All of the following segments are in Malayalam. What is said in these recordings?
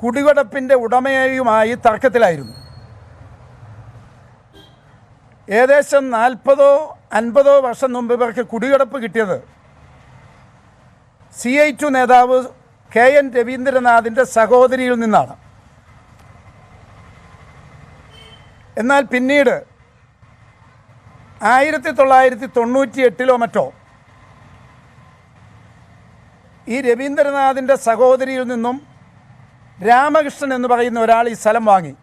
കുടികിടപ്പിൻ്റെ ഉടമയുമായി തർക്കത്തിലായിരുന്നു. ഏകദേശം 40-50 വർഷം മുമ്പ് ഇവർക്ക് കുടികിടപ്പ് കിട്ടിയത് CI2 നേതാവ് KN രവീന്ദ്രനാഥിൻ്റെ സഹോദരിയിൽ നിന്നാണ്. എന്നാൽ പിന്നീട് 1998 മറ്റോ ഈ രവീന്ദ്രനാഥിൻ്റെ സഹോദരിയിൽ നിന്നും രാമകൃഷ്ണൻ എന്ന് പറയുന്ന ഒരാൾ ഈ സ്ഥലം വാങ്ങി.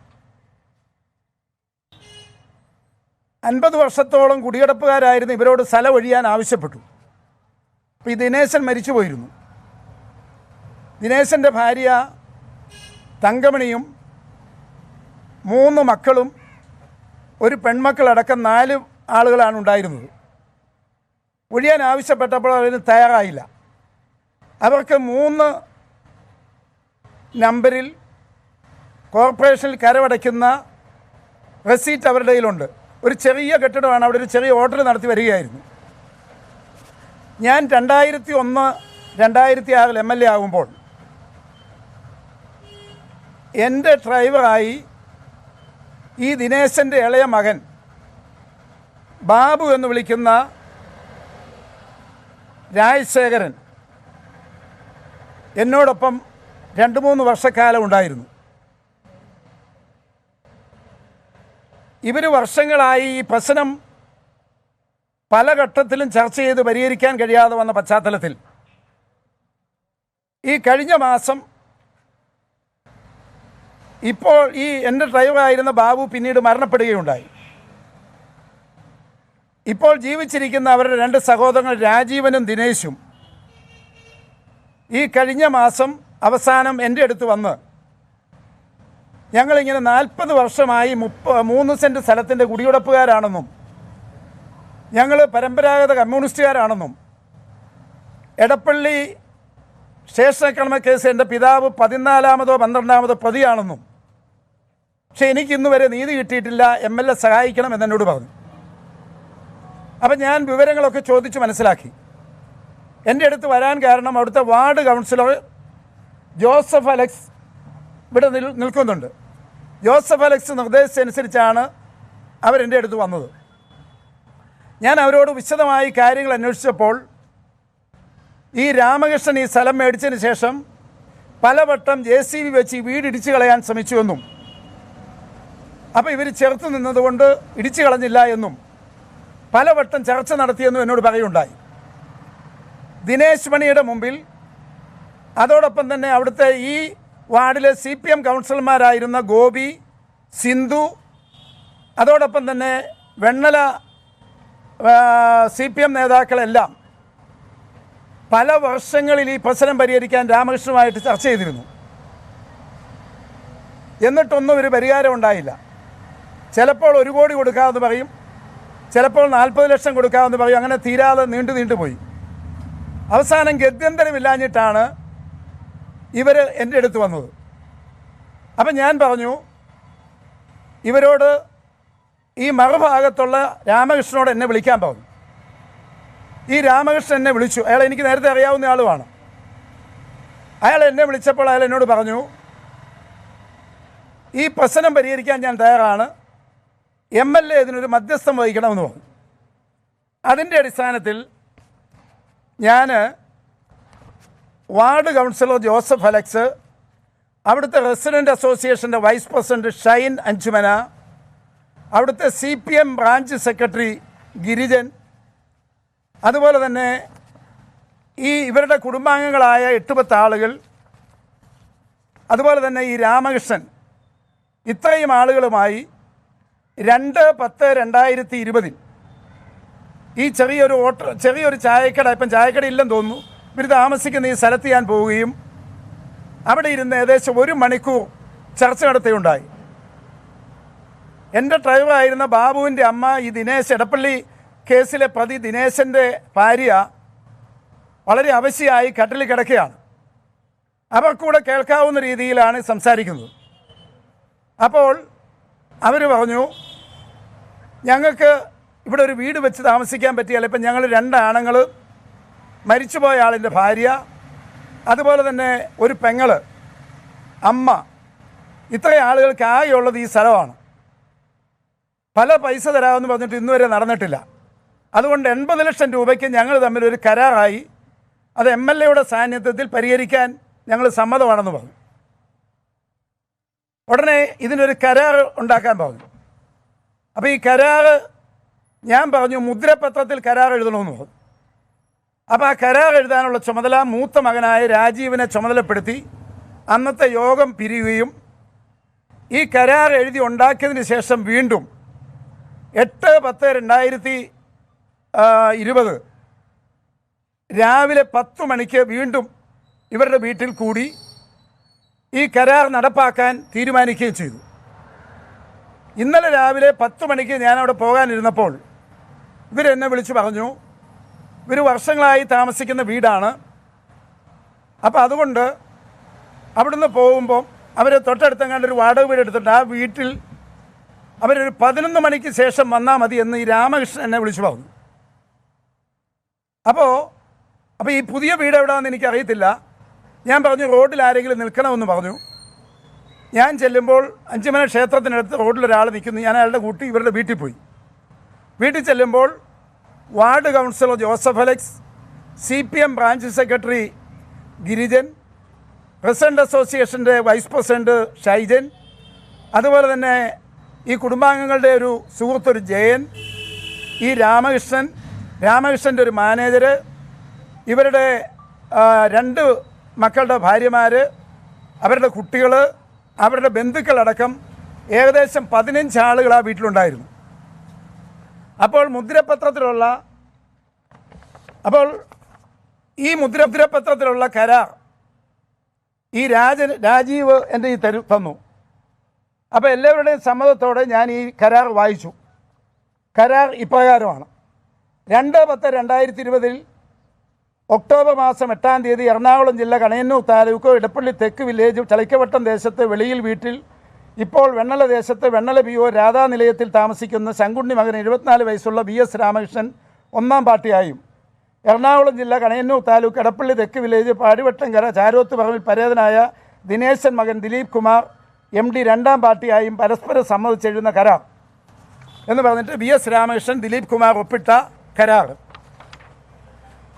50 വർഷത്തോളം കുടികിടപ്പുകാരായിരുന്നു ഇവരോട് സ്ഥലം ഒഴിയാൻ ആവശ്യപ്പെട്ടു. അപ്പോൾ ഈ ദിനേശൻ മരിച്ചു പോയിരുന്നു. ദിനേശൻ്റെ ഭാര്യ തങ്കമണിയും 3 മക്കളും ഒരു പെൺമക്കളടക്കം 4 ആളുകളാണ് ഉണ്ടായിരുന്നത്. ഒഴിയാൻ ആവശ്യപ്പെട്ടപ്പോൾ അതിന് തയ്യാറായില്ല. അവർക്ക് 3 നമ്പറിൽ കോർപ്പറേഷനിൽ കരമടയ്ക്കുന്ന റെസീറ്റ് അവരുടെ കയ്യിലുണ്ട്. ഒരു ചെറിയ കെട്ടിടമാണ്, അവിടെ ഒരു ചെറിയ ഹോട്ടൽ നടത്തി വരികയായിരുന്നു. ഞാൻ 2001-2006 MLA ആകുമ്പോൾ എൻ്റെ ഡ്രൈവറായി ഈ ദിനേശൻ്റെ ഇളയ മകൻ ബാബു എന്ന് വിളിക്കുന്ന രാജശേഖരൻ എന്നോടൊപ്പം 2-3 വർഷക്കാലം ഉണ്ടായിരുന്നു. ഇവർ വർഷങ്ങളായി ഈ പ്രശ്നം പല ഘട്ടത്തിലും ചർച്ച ചെയ്ത് പരിഹരിക്കാൻ കഴിയാതെ വന്ന പശ്ചാത്തലത്തിൽ ഈ കഴിഞ്ഞ മാസം ഇപ്പോൾ ഈ എൻ്റെ ഡ്രൈവറായിരുന്ന ബാബു പിന്നീട് മരണപ്പെടുകയുണ്ടായി. ഇപ്പോൾ ജീവിച്ചിരിക്കുന്ന അവരുടെ 2 സഹോദരങ്ങൾ രാജീവനും ദിനേശും ഈ കഴിഞ്ഞ മാസം അവസാനം എൻ്റെ അടുത്ത് വന്ന് ഞങ്ങളിങ്ങനെ 40 വർഷമായി 3 സെൻറ്റ് സ്ഥലത്തിൻ്റെ കുടിയുടപ്പുകാരാണെന്നും ഞങ്ങൾ പരമ്പരാഗത കമ്മ്യൂണിസ്റ്റുകാരാണെന്നും എടപ്പള്ളി സ്റ്റേഷൻ കേസ് എൻ്റെ പിതാവ് 14-മോ 12-മോ പ്രതിയാണെന്നും പക്ഷേ എനിക്കിന്ന് വരെ നീതി കിട്ടിയിട്ടില്ല, MLA സഹായിക്കണം എന്നെന്നോട് പറഞ്ഞു. അപ്പം ഞാൻ വിവരങ്ങളൊക്കെ ചോദിച്ച് മനസ്സിലാക്കി. എൻ്റെ അടുത്ത് വരാൻ കാരണം അവിടുത്തെ വാർഡ് കൗൺസിലർ ജോസഫ് അലക്സ് ഇവിടെ നിൽക്കുന്നുണ്ട്. ജോസഫ് അലക്സ് നിർദ്ദേശിച്ചനുസരിച്ചാണ് അവരെൻ്റെ അടുത്ത് വന്നത്. ഞാൻ അവരോട് വിശദമായി കാര്യങ്ങൾ അന്വേഷിച്ചപ്പോൾ ഈ രാമകൃഷ്ണൻ ഈ സ്ഥലം മേടിച്ചതിന് ശേഷം പലവട്ടം JCB വെച്ച് ഈ വീട് ഇടിച്ചു കളയാൻ ശ്രമിച്ചുവെന്നും അപ്പോൾ ഇവർ ചേർത്ത് നിന്നതുകൊണ്ട് ഇടിച്ചു കളഞ്ഞില്ല എന്നും പലവട്ടം ചർച്ച നടത്തിയെന്നും എന്നോട് പറയുണ്ടായി. ദിനേശ് മണിയുടെ മുമ്പിൽ അതോടൊപ്പം തന്നെ അവിടുത്തെ ഈ വാർഡിലെ CPM കൗൺസിലർമാരായിരുന്ന ഗോപി, സിന്ധു, അതോടൊപ്പം തന്നെ വെണ്ണല CPM നേതാക്കളെല്ലാം പല വർഷങ്ങളിൽ ഈ പ്രശ്നം പരിഹരിക്കാൻ രാമകൃഷ്ണനുമായിട്ട് ചർച്ച ചെയ്തിരുന്നു. എന്നിട്ടൊന്നും ഒരു പരിഹാരം ഉണ്ടായില്ല. ചിലപ്പോൾ 1 കോടി കൊടുക്കാമെന്ന് പറയും, ചിലപ്പോൾ 40 ലക്ഷം കൊടുക്കാമെന്ന് പറയും. അങ്ങനെ തീരാതെ നീണ്ടുപോയി. അവസാനം ഗത്യന്തരമില്ലാഞ്ഞിട്ടാണ് ഇവർ എൻ്റെ അടുത്ത് വന്നത്. അപ്പം ഞാൻ പറഞ്ഞു ഇവരോട് ഈ മറുഭാഗത്തുള്ള രാമകൃഷ്ണനോട് എന്നെ വിളിക്കാൻ പറഞ്ഞു. ഈ രാമകൃഷ്ണൻ എന്നെ വിളിച്ചു. അയാൾ എനിക്ക് നേരത്തെ അറിയാവുന്ന ആളുമാണ്. അയാൾ എന്നെ വിളിച്ചപ്പോൾ അയാൾ എന്നോട് പറഞ്ഞു ഈ പ്രശ്നം പരിഹരിക്കാൻ ഞാൻ തയ്യാറാണ്, MLA ഇതിനൊരു മധ്യസ്ഥം വഹിക്കണമെന്ന് പറഞ്ഞു. അതിൻ്റെ അടിസ്ഥാനത്തിൽ ഞാൻ വാർഡ് കൗൺസിലർ ജോസഫ് അലക്സ്, അവിടുത്തെ റെസിഡൻറ്റ് അസോസിയേഷൻ്റെ വൈസ് പ്രസിഡൻറ്റ് ഷൈൻ അഞ്ചുമന, അവിടുത്തെ CPM ബ്രാഞ്ച് സെക്രട്ടറി ഗിരിജൻ, അതുപോലെ തന്നെ ഇവരുടെ കുടുംബാംഗങ്ങളായ 8-10 ആളുകൾ, അതുപോലെ തന്നെ ഈ രാമകൃഷ്ണൻ, ഇത്രയും ആളുകളുമായി 2/10/2020 ഈ ചെറിയൊരു ചായക്കട, ഇപ്പം ചായക്കട ഇല്ലെന്ന് തോന്നുന്നു, ഇവർ താമസിക്കുന്ന ഈ സ്ഥലത്ത് ഞാൻ പോവുകയും അവിടെ ഇരുന്ന് ഏകദേശം 1 മണിക്കൂർ ചർച്ച നടത്തുകയുണ്ടായി. എൻ്റെ ഡ്രൈവറായിരുന്ന ബാബുവിൻ്റെ അമ്മ, ഈ ദിനേശ്, എടപ്പള്ളി കേസിലെ പ്രതി ദിനേശൻ്റെ ഭാര്യ വളരെ അവശയായി കട്ടിലിൽ കിടക്കുകയാണ്. അവർക്കൂടെ കേൾക്കാവുന്ന രീതിയിലാണ് സംസാരിക്കുന്നത്. അപ്പോൾ അവർ പറഞ്ഞു ഞങ്ങൾക്ക് ഇവിടെ ഒരു വീട് വെച്ച് താമസിക്കാൻ പറ്റിയാൽ. ഇപ്പം ഞങ്ങൾ 2 ആണുങ്ങൾ, മരിച്ചുപോയ ആളിൻ്റെ ഭാര്യ, അതുപോലെ തന്നെ ഒരു പെങ്ങൾ, അമ്മ, ഇത്രയും ആളുകൾക്ക് ആകെയുള്ളത് ഈ സ്ഥലമാണ്. പല പൈസ തരാമെന്ന് പറഞ്ഞിട്ട് ഇന്നുവരെ നടന്നിട്ടില്ല. അതുകൊണ്ട് 80 ലക്ഷം രൂപയ്ക്ക് ഞങ്ങൾ തമ്മിൽ ഒരു കരാറായി. അത് MLAയുടെ സാന്നിധ്യത്തിൽ പരിഹരിക്കാൻ ഞങ്ങൾ സമ്മതമാണെന്ന് പറഞ്ഞു. ഉടനെ ഇതിനൊരു കരാർ ഉണ്ടാക്കാൻ പറഞ്ഞു. അപ്പോൾ ഈ കരാർ ഞാൻ പറഞ്ഞു മുദ്രപത്രത്തിൽ കരാർ എഴുതണമെന്ന് പറഞ്ഞു. അപ്പോൾ ആ കരാർ എഴുതാനുള്ള ചുമതല മൂത്ത മകനായ രാജീവിനെ ചുമതലപ്പെടുത്തി അന്നത്തെ യോഗം പിരിയുകയും ഈ കരാർ എഴുതി ഉണ്ടാക്കിയതിന് ശേഷം വീണ്ടും 8/10/2020 രാവിലെ 10 മണിക്ക് വീണ്ടും ഇവരുടെ വീട്ടിൽ കൂടി ഈ കരാർ നടപ്പാക്കാൻ തീരുമാനിക്കുകയും ചെയ്തു. ഇന്നലെ രാവിലെ 10 മണിക്ക് ഞാനവിടെ പോകാനിരുന്നപ്പോൾ ഇവരെന്നെ വിളിച്ചു പറഞ്ഞു, ഇവർ വർഷങ്ങളായി താമസിക്കുന്ന വീടാണ്. അപ്പോൾ അതുകൊണ്ട് അവിടുന്ന് പോകുമ്പം അവർ തൊട്ടടുത്തെങ്ങാണ്ട് ഒരു വാടക വീട് എടുത്തിട്ട് ആ വീട്ടിൽ അവരൊരു 11 മണിക്ക് ശേഷം വന്നാൽ മതി എന്ന് ഈ രാമകൃഷ്ണൻ എന്നെ വിളിച്ചു പറഞ്ഞു. അപ്പോൾ ഈ പുതിയ വീട് എവിടെയാണെന്ന് എനിക്കറിയത്തില്ല. ഞാൻ പറഞ്ഞു റോഡിൽ ആരെങ്കിലും നിൽക്കണമെന്ന് പറഞ്ഞു. ഞാൻ ചെല്ലുമ്പോൾ അഞ്ചുമന ക്ഷേത്രത്തിനടുത്ത് റോഡിലൊരാൾ നിൽക്കുന്നു. ഞാൻ അയാളുടെ കൂട്ടി ഇവരുടെ വീട്ടിൽ പോയി. വീട്ടിൽ ചെല്ലുമ്പോൾ ward councillor Joseph Alex, CPM branch secretary Girijan, president അസോസിയേഷൻ്റെ വൈസ് പ്രസിഡന്റ് ഷൈജൻ, അതുപോലെ തന്നെ ഈ കുടുംബാംഗങ്ങളുടെ ഒരു സുഹൃത്തൊരു ജയൻ, ഈ രാമകൃഷ്ണൻ്റെ ഒരു മാനേജർ, ഇവരുടെ 2 മക്കളുടെ ഭാര്യമാർ, അവരുടെ കുട്ടികൾ, അവരുടെ ബന്ധുക്കളടക്കം ഏകദേശം 15 ആളുകൾ ആ വീട്ടിലുണ്ടായിരുന്നു. അപ്പോൾ ഈ മുദ്രപത്രത്തിലുള്ള കരാർ ഈ രാജീവ് എൻ്റെ ഈ തന്നു. അപ്പോൾ എല്ലാവരുടെയും സമ്മതത്തോടെ ഞാൻ ഈ കരാർ വായിച്ചു. കരാർ ഇപ്രകാരമാണ്: 2/10/2020 ഒക്ടോബർ മാസം 8-ാം തീയതി എറണാകുളം ജില്ല കണയന്നൂർ താലൂക്ക് ഇടപ്പള്ളി തെക്ക് വില്ലേജ് ചളിക്കവട്ടം ദേശത്ത് വെളിയിൽ വീട്ടിൽ ഇപ്പോൾ വെണ്ണല ദേശത്ത് വെണ്ണല PO രാധാനിലയത്തിൽ താമസിക്കുന്ന ശങ്കുണ്ണി മകൻ 74 വയസ്സുള്ള VS രാമകൃഷ്ണൻ 1-ാം പാർട്ടിയായും, എറണാകുളം ജില്ല കണയന്നൂർ താലൂക്ക് ഇടപ്പള്ളി തെക്ക് വില്ലേജ് പാടിവട്ടംകര ചാരോത്ത് പറമ്പിൽ പരേതനായ ദിനേശൻ മകൻ ദിലീപ് കുമാർ MD 2-ാം പാർട്ടിയായും പരസ്പരം സമ്മതിച്ചെഴുതുന്ന കരാർ എന്ന് പറഞ്ഞിട്ട് VS രാമകൃഷ്ണൻ ദിലീപ് കുമാർ ഒപ്പിട്ട കരാർ.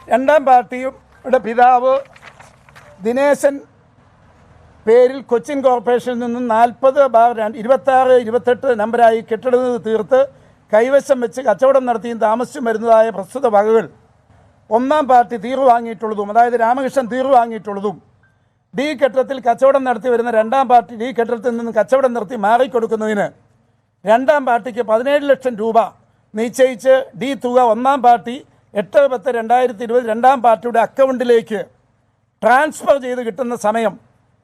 2-ാം പാർട്ടിയുടെ പിതാവ് ദിനേശൻ പേരിൽ കൊച്ചിൻ കോർപ്പറേഷനിൽ നിന്നും 40/26-28 നമ്പരായി കെട്ടിടം തീർത്ത് കൈവശം വെച്ച് കച്ചവടം നടത്തിയും താമസിച്ചും വരുന്നതായ പ്രസ്തുത വകകൾ 1-ാം പാർട്ടി തീർവ് വാങ്ങിയിട്ടുള്ളതും, അതായത് രാമകൃഷ്ണൻ തീർവ് വാങ്ങിയിട്ടുള്ളതും, ഡി കെട്ടിടത്തിൽ കച്ചവടം നടത്തി വരുന്ന 2-ാം പാർട്ടി ഡി കെട്ടിടത്തിൽ നിന്ന് കച്ചവടം നടത്തി മാറിക്കൊടുക്കുന്നതിന് 2-ാം പാർട്ടിക്ക് 17 ലക്ഷം രൂപ നിശ്ചയിച്ച് ഡി തുക 1-ാം പാർട്ടി 8/10/2020 2-ാം പാർട്ടിയുടെ അക്കൗണ്ടിലേക്ക് ട്രാൻസ്ഫർ ചെയ്ത് കിട്ടുന്ന സമയം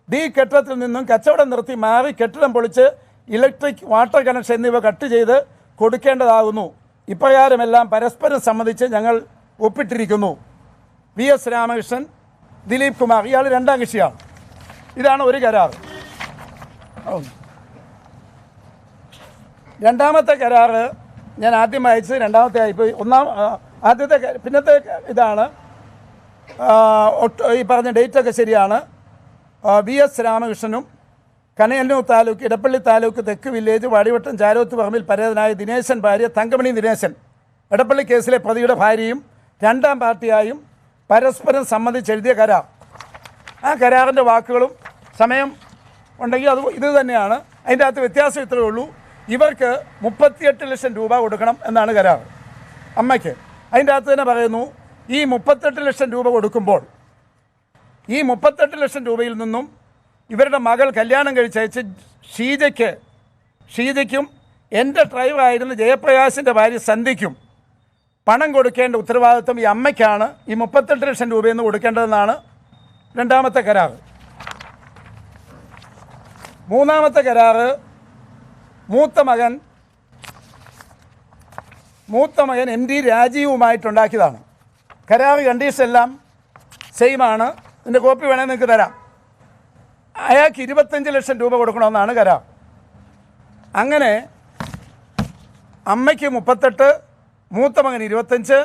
ഡി കെട്ടിടത്തിൽ നിന്നും കച്ചവടം നിർത്തി മാറി കെട്ടിടം പൊളിച്ച് ഇലക്ട്രിക് വാട്ടർ കണക്ഷൻ എന്നിവ കട്ട് ചെയ്ത് കൊടുക്കേണ്ടതാകുന്നു. ഇപ്രകാരമെല്ലാം പരസ്പരം സമ്മതിച്ച് ഞങ്ങൾ ഒപ്പിട്ടിരിക്കുന്നു. VS രാമകൃഷ്ണൻ, ദിലീപ് കുമാർ, ഇയാൾ 2-ാം കക്ഷിയാണ്. ഇതാണ് ഒരു കരാർ. 2-ാമത്തെ കരാർ ഞാൻ ആദ്യം വായിച്ചത്, 2-ാമത്തെ ആയിപ്പോയി. ആദ്യത്തെ പിന്നത്തെ ഇതാണ്. ഈ പറഞ്ഞ ഡേറ്റൊക്കെ ശരിയാണ്. VS രാമകൃഷ്ണനും കണയന്നൂർ താലൂക്ക് ഇടപ്പള്ളി താലൂക്ക് തെക്ക് വില്ലേജ് വാടിവട്ടം ചാരോത്ത് പറമ്പിൽ പരേതനായ ദിനേശൻ ഭാര്യ തങ്കമണി ദിനേശൻ ഇടപ്പള്ളി കേസിലെ പ്രതിയുടെ ഭാര്യയും 2-ാം പാർട്ടിയായും പരസ്പരം സമ്മതിച്ചെഴുതിയ കരാർ. ആ കരാറിൻ്റെ വാക്കുകളും സമയം ഉണ്ടെങ്കിൽ ഇത് തന്നെയാണ്. അതിൻ്റെ അകത്ത് വ്യത്യാസം ഇത്രയേ ഉള്ളൂ. ഇവർക്ക് 38 ലക്ഷം രൂപ കൊടുക്കണം എന്നാണ് കരാർ അമ്മയ്ക്ക്. അതിൻ്റെ അകത്ത് തന്നെ പറയുന്നു, ഈ 38 ലക്ഷം രൂപ കൊടുക്കുമ്പോൾ ഈ 38 ലക്ഷം രൂപയിൽ നിന്നും ഇവരുടെ മകൾ കല്യാണം കഴിച്ചയച്ച് ഷീജയ്ക്കും എൻ്റെ ഡ്രൈവറായിരുന്ന ജയപ്രകാശിൻ്റെ ഭാര്യ സന്ധ്യയ്ക്കും പണം കൊടുക്കേണ്ട ഉത്തരവാദിത്വം ഈ അമ്മയ്ക്കാണ്. ഈ 38 ലക്ഷം രൂപയിൽ നിന്ന് കൊടുക്കേണ്ടതെന്നാണ് 2-ാമത്തെ കരാർ. 3-ാമത്തെ കരാർ മൂത്ത മകൻ MD രാജീവുമായിട്ടുണ്ടാക്കിയതാണ്. കരാർ കണ്ടീഷൻ എല്ലാം സെയിമാണ്. ഇതിൻ്റെ കോപ്പി വേണമെങ്കിൽ നിങ്ങൾക്ക് തരാം. അയാൾക്ക് 25 ലക്ഷം രൂപ കൊടുക്കണമെന്നാണ് കരാർ. അങ്ങനെ അമ്മയ്ക്ക് 38, മൂത്ത മകന് 25,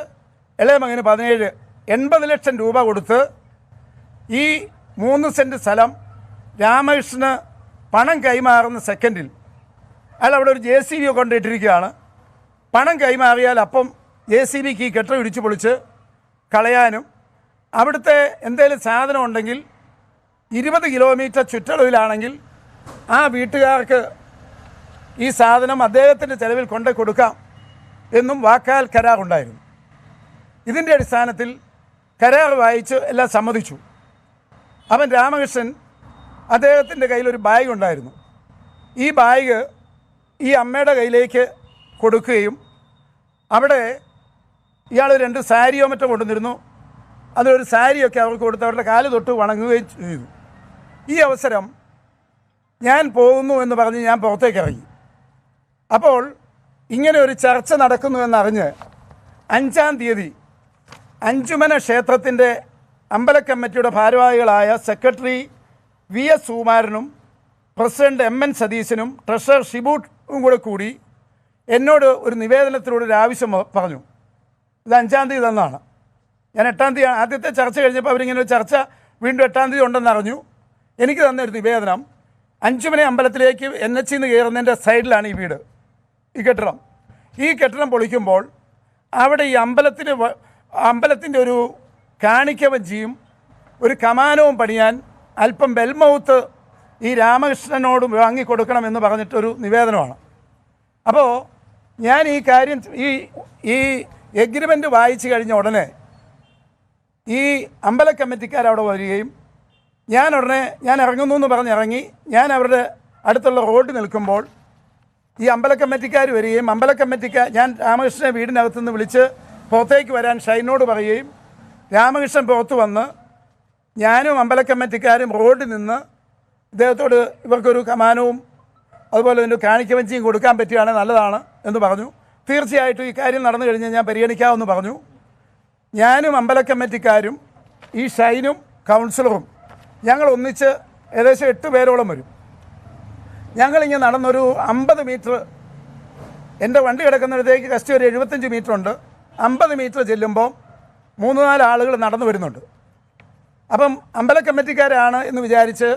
ഇളയ മകന് 17, 80 ലക്ഷം രൂപ കൊടുത്ത് ഈ 3 സെൻറ്റ് സ്ഥലം രാമകൃഷ്ണന് പണം കൈമാറുന്ന സെക്കൻഡിൽ അയാൾ അവിടെ ഒരു JCB കൊണ്ടിട്ടിരിക്കുകയാണ്. പണം കൈമാറിയാൽ അപ്പം JCBക്ക് ഈ കെട്ടിടം ഇടിച്ചു പൊളിച്ച് കളയാനും അവിടുത്തെ എന്തെങ്കിലും സാധനം ഉണ്ടെങ്കിൽ 20 കിലോമീറ്റർ ചുറ്റളവിലാണെങ്കിൽ ആ വീട്ടുകാർക്ക് ഈ സാധനം അദ്ദേഹത്തിൻ്റെ ചെലവിൽ കൊണ്ടു കൊടുക്കാം എന്നും വാക്കാൽ കരാറുണ്ടായിരുന്നു. ഇതിൻ്റെ അടിസ്ഥാനത്തിൽ കരാർ വായിച്ച് എല്ലാം സമ്മതിച്ചു. അവൻ രാമകൃഷ്ണൻ അദ്ദേഹത്തിൻ്റെ കയ്യിലൊരു ബാഗ് ഉണ്ടായിരുന്നു. ഈ ബാഗ് ഈ അമ്മയുടെ കയ്യിലേക്ക് കൊടുക്കുകയും അവിടെ ഇയാൾ 2 സാരിയോ മറ്റോ കൊണ്ടുവന്നിരുന്നു. അതിലൊരു സാരിയൊക്കെ അവർക്ക് കൊടുത്ത് അവരുടെ കാല് തൊട്ട് വണങ്ങുകയും ചെയ്തു. ഈ അവസരം ഞാൻ പോകുന്നു എന്ന് പറഞ്ഞ് ഞാൻ പുറത്തേക്ക് ഇറങ്ങി. അപ്പോൾ ഇങ്ങനെ ഒരു ചർച്ച നടക്കുന്നുവെന്നറിഞ്ഞ് 5-ാം തീയതി അഞ്ചുമന ക്ഷേത്രത്തിൻ്റെ അമ്പല കമ്മിറ്റിയുടെ ഭാരവാഹികളായ സെക്രട്ടറി VS സുകുമാരനും പ്രസിഡന്റ് MN സതീശനും ട്രഷറർ ഷിബുവും കൂടി എന്നോട് ഒരു നിവേദനത്തിലൂടെ ഒരു ആവശ്യം പറഞ്ഞു. ഇത് 5-ാം തീയതി തന്നാണ്. ഞാൻ 8-ാം തീയതി ആദ്യത്തെ ചർച്ച കഴിഞ്ഞപ്പോൾ അവരിങ്ങനെ ഒരു ചർച്ച വീണ്ടും 8-ാം തീയതി ഉണ്ടെന്നറിഞ്ഞു. എനിക്ക് തന്നൊരു നിവേദനം, അഞ്ചുമന അമ്പലത്തിലേക്ക് NH നിന്ന് കയറുന്നതിൻ്റെ സൈഡിലാണ് ഈ വീട്, ഈ കെട്ടിടം. ഈ കെട്ടിടം പൊളിക്കുമ്പോൾ അവിടെ ഈ അമ്പലത്തിൻ്റെ ഒരു കാണിക്ക വഞ്ചിയും ഒരു കമാനവും പണിയാൻ അല്പം ബെൽമൗത്ത് ഈ രാമകൃഷ്ണനോട് വാങ്ങിക്കൊടുക്കണമെന്ന് പറഞ്ഞിട്ടൊരു നിവേദനമാണ്. അപ്പോൾ ഞാൻ ഈ കാര്യം ഈ എഗ്രിമെൻ്റ് വായിച്ചു കഴിഞ്ഞ ഉടനെ ഈ അമ്പല കമ്മിറ്റിക്കാരവിടെ വരികയും ഞാൻ ഇറങ്ങുന്നു എന്ന് പറഞ്ഞ് ഇറങ്ങി. ഞാൻ അവരുടെ അടുത്തുള്ള റോഡിൽ നിൽക്കുമ്പോൾ ഈ അമ്പല കമ്മിറ്റിക്കാർ വരികയും ഞാൻ രാമകൃഷ്ണനെ വീടിനകത്തു നിന്ന് വിളിച്ച് പുറത്തേക്ക് വരാൻ ഷൈനോട് പറയുകയും രാമകൃഷ്ണൻ പുറത്ത് വന്ന് ഞാനും അമ്പല കമ്മിറ്റിക്കാരും റോഡിൽ നിന്ന് ഇദ്ദേഹത്തോട് ഇവർക്കൊരു കമാനവും അതുപോലെ തന്നെ കാണിക്ക വഞ്ചിയും കൊടുക്കാൻ പറ്റുകയാണെങ്കിൽ നല്ലതാണ് എന്ന് പറഞ്ഞു. തീർച്ചയായിട്ടും ഈ കാര്യം നടന്നു കഴിഞ്ഞാൽ ഞാൻ പരിഗണിക്കാമെന്ന് പറഞ്ഞു. ഞാനും അമ്പല കമ്മിറ്റിക്കാരും ഈ ഷൈനും കൗൺസിലറും ഞങ്ങൾ ഒന്നിച്ച് ഏകദേശം 8 പേരോളം വരും. ഞങ്ങളിങ്ങനെ നടന്നൊരു 50 മീറ്റർ, എൻ്റെ വണ്ടി കിടക്കുന്നിടത്തേക്ക് കഷ്ടി ഒരു 75 മീറ്റർ ഉണ്ട്. 50 മീറ്റർ ചെല്ലുമ്പോൾ 3-4 ആളുകൾ നടന്നു വരുന്നുണ്ട്. അപ്പം അമ്പല കമ്മിറ്റിക്കാരാണ് എന്ന് വിചാരിച്ച്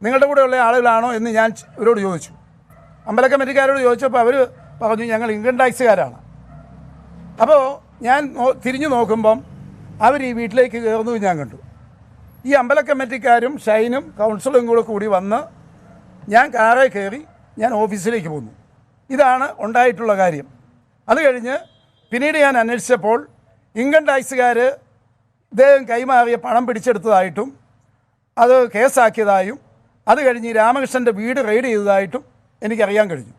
നിങ്ങളുടെ കൂടെയുള്ള ആളുകളാണോ എന്ന് ഞാൻ ഇവരോട് ചോദിച്ചു. അമ്പല കമ്മിറ്റിക്കാരോട് ചോദിച്ചപ്പോൾ അവർ പറഞ്ഞു ഞങ്ങൾ ഇൻകം ടാക്സുകാരാണ്. അപ്പോൾ ഞാൻ തിരിഞ്ഞു നോക്കുമ്പം അവർ ഈ വീട്ടിലേക്ക് കയറുന്നു ഞാൻ കണ്ടു. ഈ അമ്പല കമ്മിറ്റിക്കാരും ഷൈനും കൗൺസിലും കൂടി വന്ന് ഞാൻ കാറിൽ കയറി ഞാൻ ഓഫീസിലേക്ക് പോന്നു. ഇതാണ് ഉണ്ടായിട്ടുള്ള കാര്യം. അത് കഴിഞ്ഞ് പിന്നീട് ഞാൻ അന്വേഷിച്ചപ്പോൾ ഇൻകം ടാക്സുകാർ ഇദ്ദേഹം കൈമാറിയ പണം പിടിച്ചെടുത്തതായിട്ടും അത് കേസാക്കിയതായും അത് കഴിഞ്ഞ് രാമകൃഷ്ണൻ്റെ വീട് റെയ്ഡ് ചെയ്തതായിട്ടും എനിക്കറിയാൻ കഴിഞ്ഞു.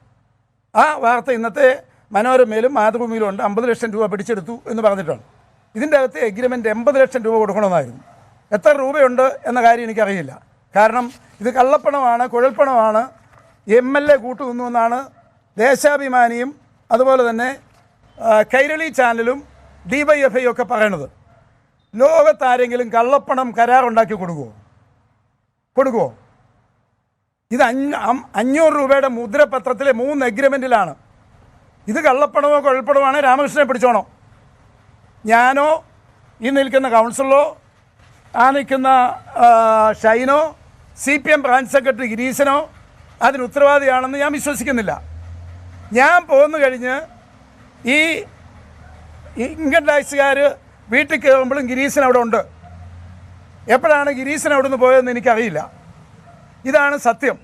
ആ വാർത്ത ഇന്നത്തെ മനോരമയിലും മാതൃഭൂമിയിലും ഉണ്ട്. 50 ലക്ഷം രൂപ പിടിച്ചെടുത്തു എന്ന് പറഞ്ഞിട്ടാണ്. ഇതിൻ്റെ അകത്ത് എഗ്രിമെൻ്റ് 80 ലക്ഷം രൂപ കൊടുക്കണമെന്നായിരുന്നു. എത്ര രൂപയുണ്ട് എന്ന കാര്യം എനിക്കറിയില്ല. കാരണം ഇത് കള്ളപ്പണമാണ്, കുഴൽപ്പണമാണ്, MLA കൂട്ടുനിന്നു എന്നാണ് ദേശാഭിമാനിയും അതുപോലെ തന്നെ കൈരളി ചാനലും DYFI ഒക്കെ പറയണത്. ലോകത്താരെങ്കിലും കള്ളപ്പണം കരാറുണ്ടാക്കി കൊടുക്കുമോ? ഇത് 500 രൂപയുടെ മുദ്രപത്രത്തിലെ 3 എഗ്രിമെൻറ്റിലാണ്. ഇത് കള്ളപ്പണമോ കുഴൽപ്പണമാണ്, രാമകൃഷ്ണനെ പിടിച്ചോണോ. ഞാനോ ഈ നിൽക്കുന്ന കൗൺസിലറോ ആ നിൽക്കുന്ന ഷൈനോ CPM ബ്രാഞ്ച് സെക്രട്ടറി ഗിരീശനോ അതിന് ഉത്തരവാദിയാണെന്ന് ഞാൻ വിശ്വസിക്കുന്നില്ല. ഞാൻ പോന്നു കഴിഞ്ഞ് ഈ ഇൻകം ടാക്സുകാർ വീട്ടിൽ കയറുമ്പോഴും ഗിരീശൻ അവിടെ ഉണ്ട്. എപ്പോഴാണ് ഗിരീശൻ അവിടെ നിന്ന് പോയതെന്ന് എനിക്കറിയില്ല. ഇതാണ് സത്യം.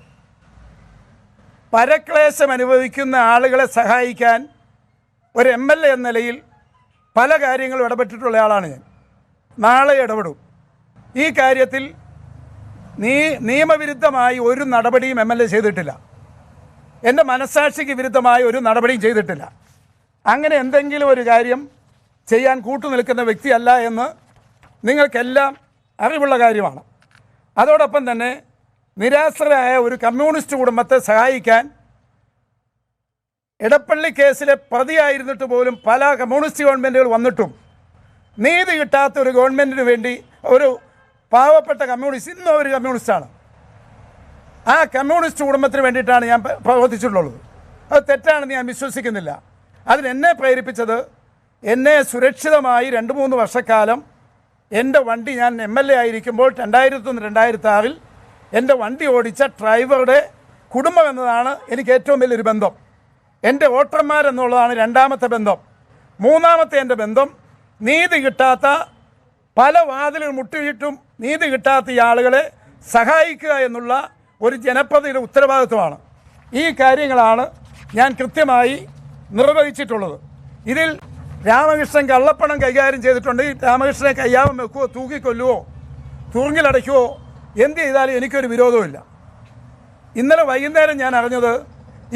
പരക്ലേശം അനുഭവിക്കുന്ന ആളുകളെ സഹായിക്കാൻ ഒരു MLA എന്ന നിലയിൽ പല കാര്യങ്ങളും ഇടപെട്ടിട്ടുള്ള ആളാണ് ഞാൻ. നാളെ ഇടപെടും. ഈ കാര്യത്തിൽ നിയമവിരുദ്ധമായി ഒരു നടപടിയും MLA ചെയ്തിട്ടില്ല. എൻ്റെ മനസ്സാക്ഷിക്ക് വിരുദ്ധമായ ഒരു നടപടിയും ചെയ്തിട്ടില്ല. അങ്ങനെ എന്തെങ്കിലും ഒരു കാര്യം ചെയ്യാൻ കൂട്ടുനിൽക്കുന്ന വ്യക്തിയല്ല എന്ന് നിങ്ങൾക്കെല്ലാം അറിവുള്ള കാര്യമാണ്. അതോടൊപ്പം തന്നെ നിരാശ്രയായ ഒരു കമ്മ്യൂണിസ്റ്റ് കുടുംബത്തെ സഹായിക്കാൻ എടപ്പള്ളി കേസിലെ പ്രതിയായിരുന്നിട്ട് പോലും പല കമ്മ്യൂണിസ്റ്റ് ഗവൺമെൻറ്റുകൾ വന്നിട്ടും നീതി കിട്ടാത്ത ഒരു ഗവൺമെൻറ്റിന് വേണ്ടി ഒരു പാവപ്പെട്ട കമ്മ്യൂണിസ്റ്റ്, ഇന്നും ഒരു കമ്മ്യൂണിസ്റ്റാണ്, ആ കമ്മ്യൂണിസ്റ്റ് കുടുംബത്തിന് വേണ്ടിയിട്ടാണ് ഞാൻ പ്രവർത്തിച്ചിട്ടുള്ളത്. അത് തെറ്റാണെന്ന് ഞാൻ വിശ്വസിക്കുന്നില്ല. അതിനെന്നെ പ്രേരിപ്പിച്ചത് എന്നെ സുരക്ഷിതമായി 2-3 വർഷക്കാലം എൻ്റെ വണ്ടി ഞാൻ MLA ആയിരിക്കുമ്പോൾ 2001-2006 എൻ്റെ വണ്ടി ഓടിച്ച ഡ്രൈവറുടെ കുടുംബം എന്നതാണ് എനിക്ക് ഏറ്റവും വലിയൊരു ബന്ധം. എൻ്റെ വോട്ടർമാരെന്നുള്ളതാണ് രണ്ടാമത്തെ ബന്ധം. മൂന്നാമത്തെ എൻ്റെ ബന്ധം നീതി കിട്ടാത്ത, പല വാതിലുകൾ മുട്ടിയിട്ടും നീതി കിട്ടാത്ത ഈ ആളുകളെ സഹായിക്കുക എന്നുള്ള ഒരു ജനപ്രതിയുടെ ഉത്തരവാദിത്വമാണ്. ഈ കാര്യങ്ങളാണ് ഞാൻ കൃത്യമായി നിർവഹിച്ചിട്ടുള്ളത്. ഇതിൽ രാമകൃഷ്ണൻ കള്ളപ്പണം കൈകാര്യം ചെയ്തിട്ടുണ്ട്. ഈ രാമകൃഷ്ണനെ കയ്യാമം വെക്കുവോ, തൂക്കിക്കൊല്ലുവോ, തൂങ്ങിലടയ്ക്കുവോ, എന്ത് ചെയ്താലും എനിക്കൊരു വിരോധവുമില്ല. ഇന്നലെ വൈകുന്നേരം ഞാൻ അറിഞ്ഞത്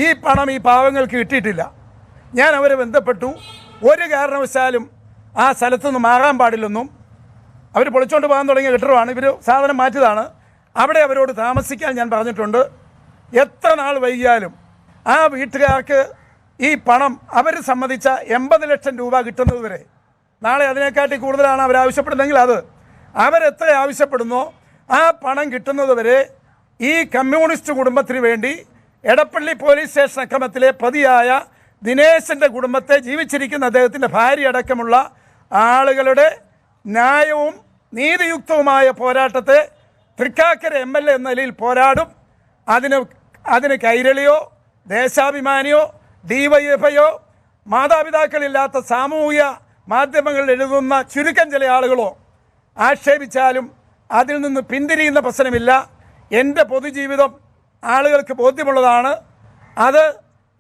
ഈ പണം ഈ പാവങ്ങൾക്ക് കിട്ടിയിട്ടില്ല. ഞാൻ അവരെ ബന്ധപ്പെട്ടു. ഒരു കാരണവശാലും ആ സ്ഥലത്തുനിന്ന് മാറാൻ പാടില്ലെന്നും, അവർ പൊളിച്ചുകൊണ്ട് പോകാൻ തുടങ്ങിയ കെട്ടിടമാണ്, ഇവർ സാധനം മാറ്റിയതാണ്, അവിടെ അവരോട് താമസിക്കാൻ ഞാൻ പറഞ്ഞിട്ടുണ്ട്. എത്ര നാൾ വൈകിയാലും ആ വീട്ടുകാർക്ക് ഈ പണം അവർ സമ്മതിച്ച 80 ലക്ഷം രൂപ കിട്ടുന്നത് വരെ, നാളെ അതിനെക്കാട്ടി കൂടുതലാണ് അവരാവശ്യപ്പെടുന്നതെങ്കിൽ അത് അവരെത്ര ആവശ്യപ്പെടുന്നോ ആ പണം കിട്ടുന്നത് വരെ ഈ കമ്മ്യൂണിസ്റ്റ് കുടുംബത്തിന് വേണ്ടി എടപ്പള്ളി പോലീസ് സ്റ്റേഷൻ അക്രമത്തിലെ പ്രതിയായ ദിനേശൻ്റെ കുടുംബത്തെ, ജീവിച്ചിരിക്കുന്ന അദ്ദേഹത്തിൻ്റെ ഭാര്യ അടക്കമുള്ള ആളുകളുടെ ന്യായവും നീതിയുക്തവുമായ പോരാട്ടത്തെ തൃക്കാക്കര MLA എന്ന നിലയിൽ പോരാടും. അതിന് കൈരളിയോ ദേശാഭിമാനിയോ DYFIയോ മാതാപിതാക്കളില്ലാത്ത സാമൂഹിക മാധ്യമങ്ങളിൽ എഴുതുന്ന ചുരുക്കം ചില ആളുകളോ ആക്ഷേപിച്ചാലും അതിൽ നിന്ന് പിന്തിരിയുന്ന പ്രശ്നമില്ല. എൻ്റെ പൊതുജീവിതം ആളുകൾക്ക് ബോധ്യമുള്ളതാണ്. അത്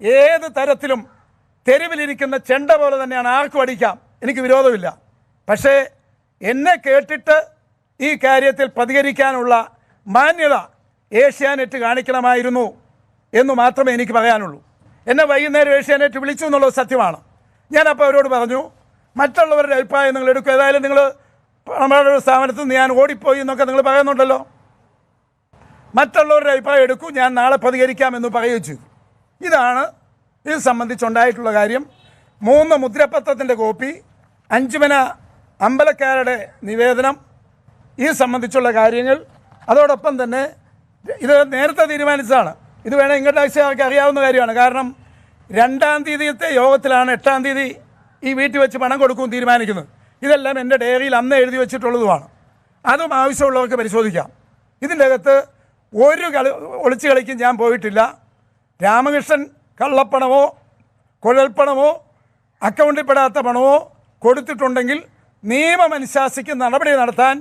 ഏത് തരത്തിലും തെരുവിലിരിക്കുന്ന ചെണ്ട പോലെ തന്നെയാണ്, ആർക്കും അടിക്കാം, എനിക്ക് വിരോധമില്ല. പക്ഷേ എന്നെ കേട്ടിട്ട് ഈ കാര്യത്തിൽ പ്രതികരിക്കാനുള്ള മാന്യത ഏഷ്യാനെറ്റ് കാണിക്കണമായിരുന്നു എന്ന് മാത്രമേ എനിക്ക് പറയാനുള്ളൂ. എന്നെ വൈകുന്നേരം ഏഷ്യാനെറ്റ് വിളിച്ചു എന്നുള്ളത് സത്യമാണ്. ഞാനപ്പോൾ അവരോട് പറഞ്ഞു, മറ്റുള്ളവരുടെ അഭിപ്രായം നിങ്ങൾ എടുക്കും, ഏതായാലും നിങ്ങൾ നമ്മുടെ സ്ഥാപനത്തിൽ നിന്ന് ഞാൻ ഓടിപ്പോയി എന്നൊക്കെ നിങ്ങൾ പറയുന്നുണ്ടല്ലോ, മറ്റുള്ളവരുടെ അഭിപ്രായം എടുക്കൂ, ഞാൻ നാളെ പ്രതികരിക്കാമെന്ന് പറയുകയും ചെയ്തു. ഇതാണ് ഇത് സംബന്ധിച്ചുണ്ടായിട്ടുള്ള കാര്യം. 3 മുദ്രപത്രത്തിൻ്റെ കോപ്പി, അഞ്ചുമന അമ്പലക്കാരുടെ നിവേദനം, ഈ സംബന്ധിച്ചുള്ള കാര്യങ്ങൾ. അതോടൊപ്പം തന്നെ ഇത് നേരത്തെ തീരുമാനിച്ചതാണ്. ഇത് വേണേൽ ഇങ്ങോട്ട് ആവശ്യമാർക്ക് അറിയാവുന്ന കാര്യമാണ്. കാരണം 2-ാം തീയതിയത്തെ യോഗത്തിലാണ് 8-ാം തീയതി ഈ വീട്ടിൽ വെച്ച് പണം കൊടുക്കും തീരുമാനിക്കുന്നത്. ഇതെല്ലാം എൻ്റെ ഡയറിയിൽ അന്ന് എഴുതി വെച്ചിട്ടുള്ളതുമാണ്. അതും ആവശ്യമുള്ളവർക്ക് പരിശോധിക്കാം. ഇതിൻ്റെ അകത്ത് ഒരു ഒളിച്ചു കളിക്കും ഞാൻ പോയിട്ടില്ല. രാമകൃഷ്ണൻ കള്ളപ്പണമോ കുഴൽപ്പണമോ അക്കൗണ്ടിൽ പെടാത്ത പണമോ കൊടുത്തിട്ടുണ്ടെങ്കിൽ നിയമമനുശാസിക്ക് നടപടി നടത്താൻ,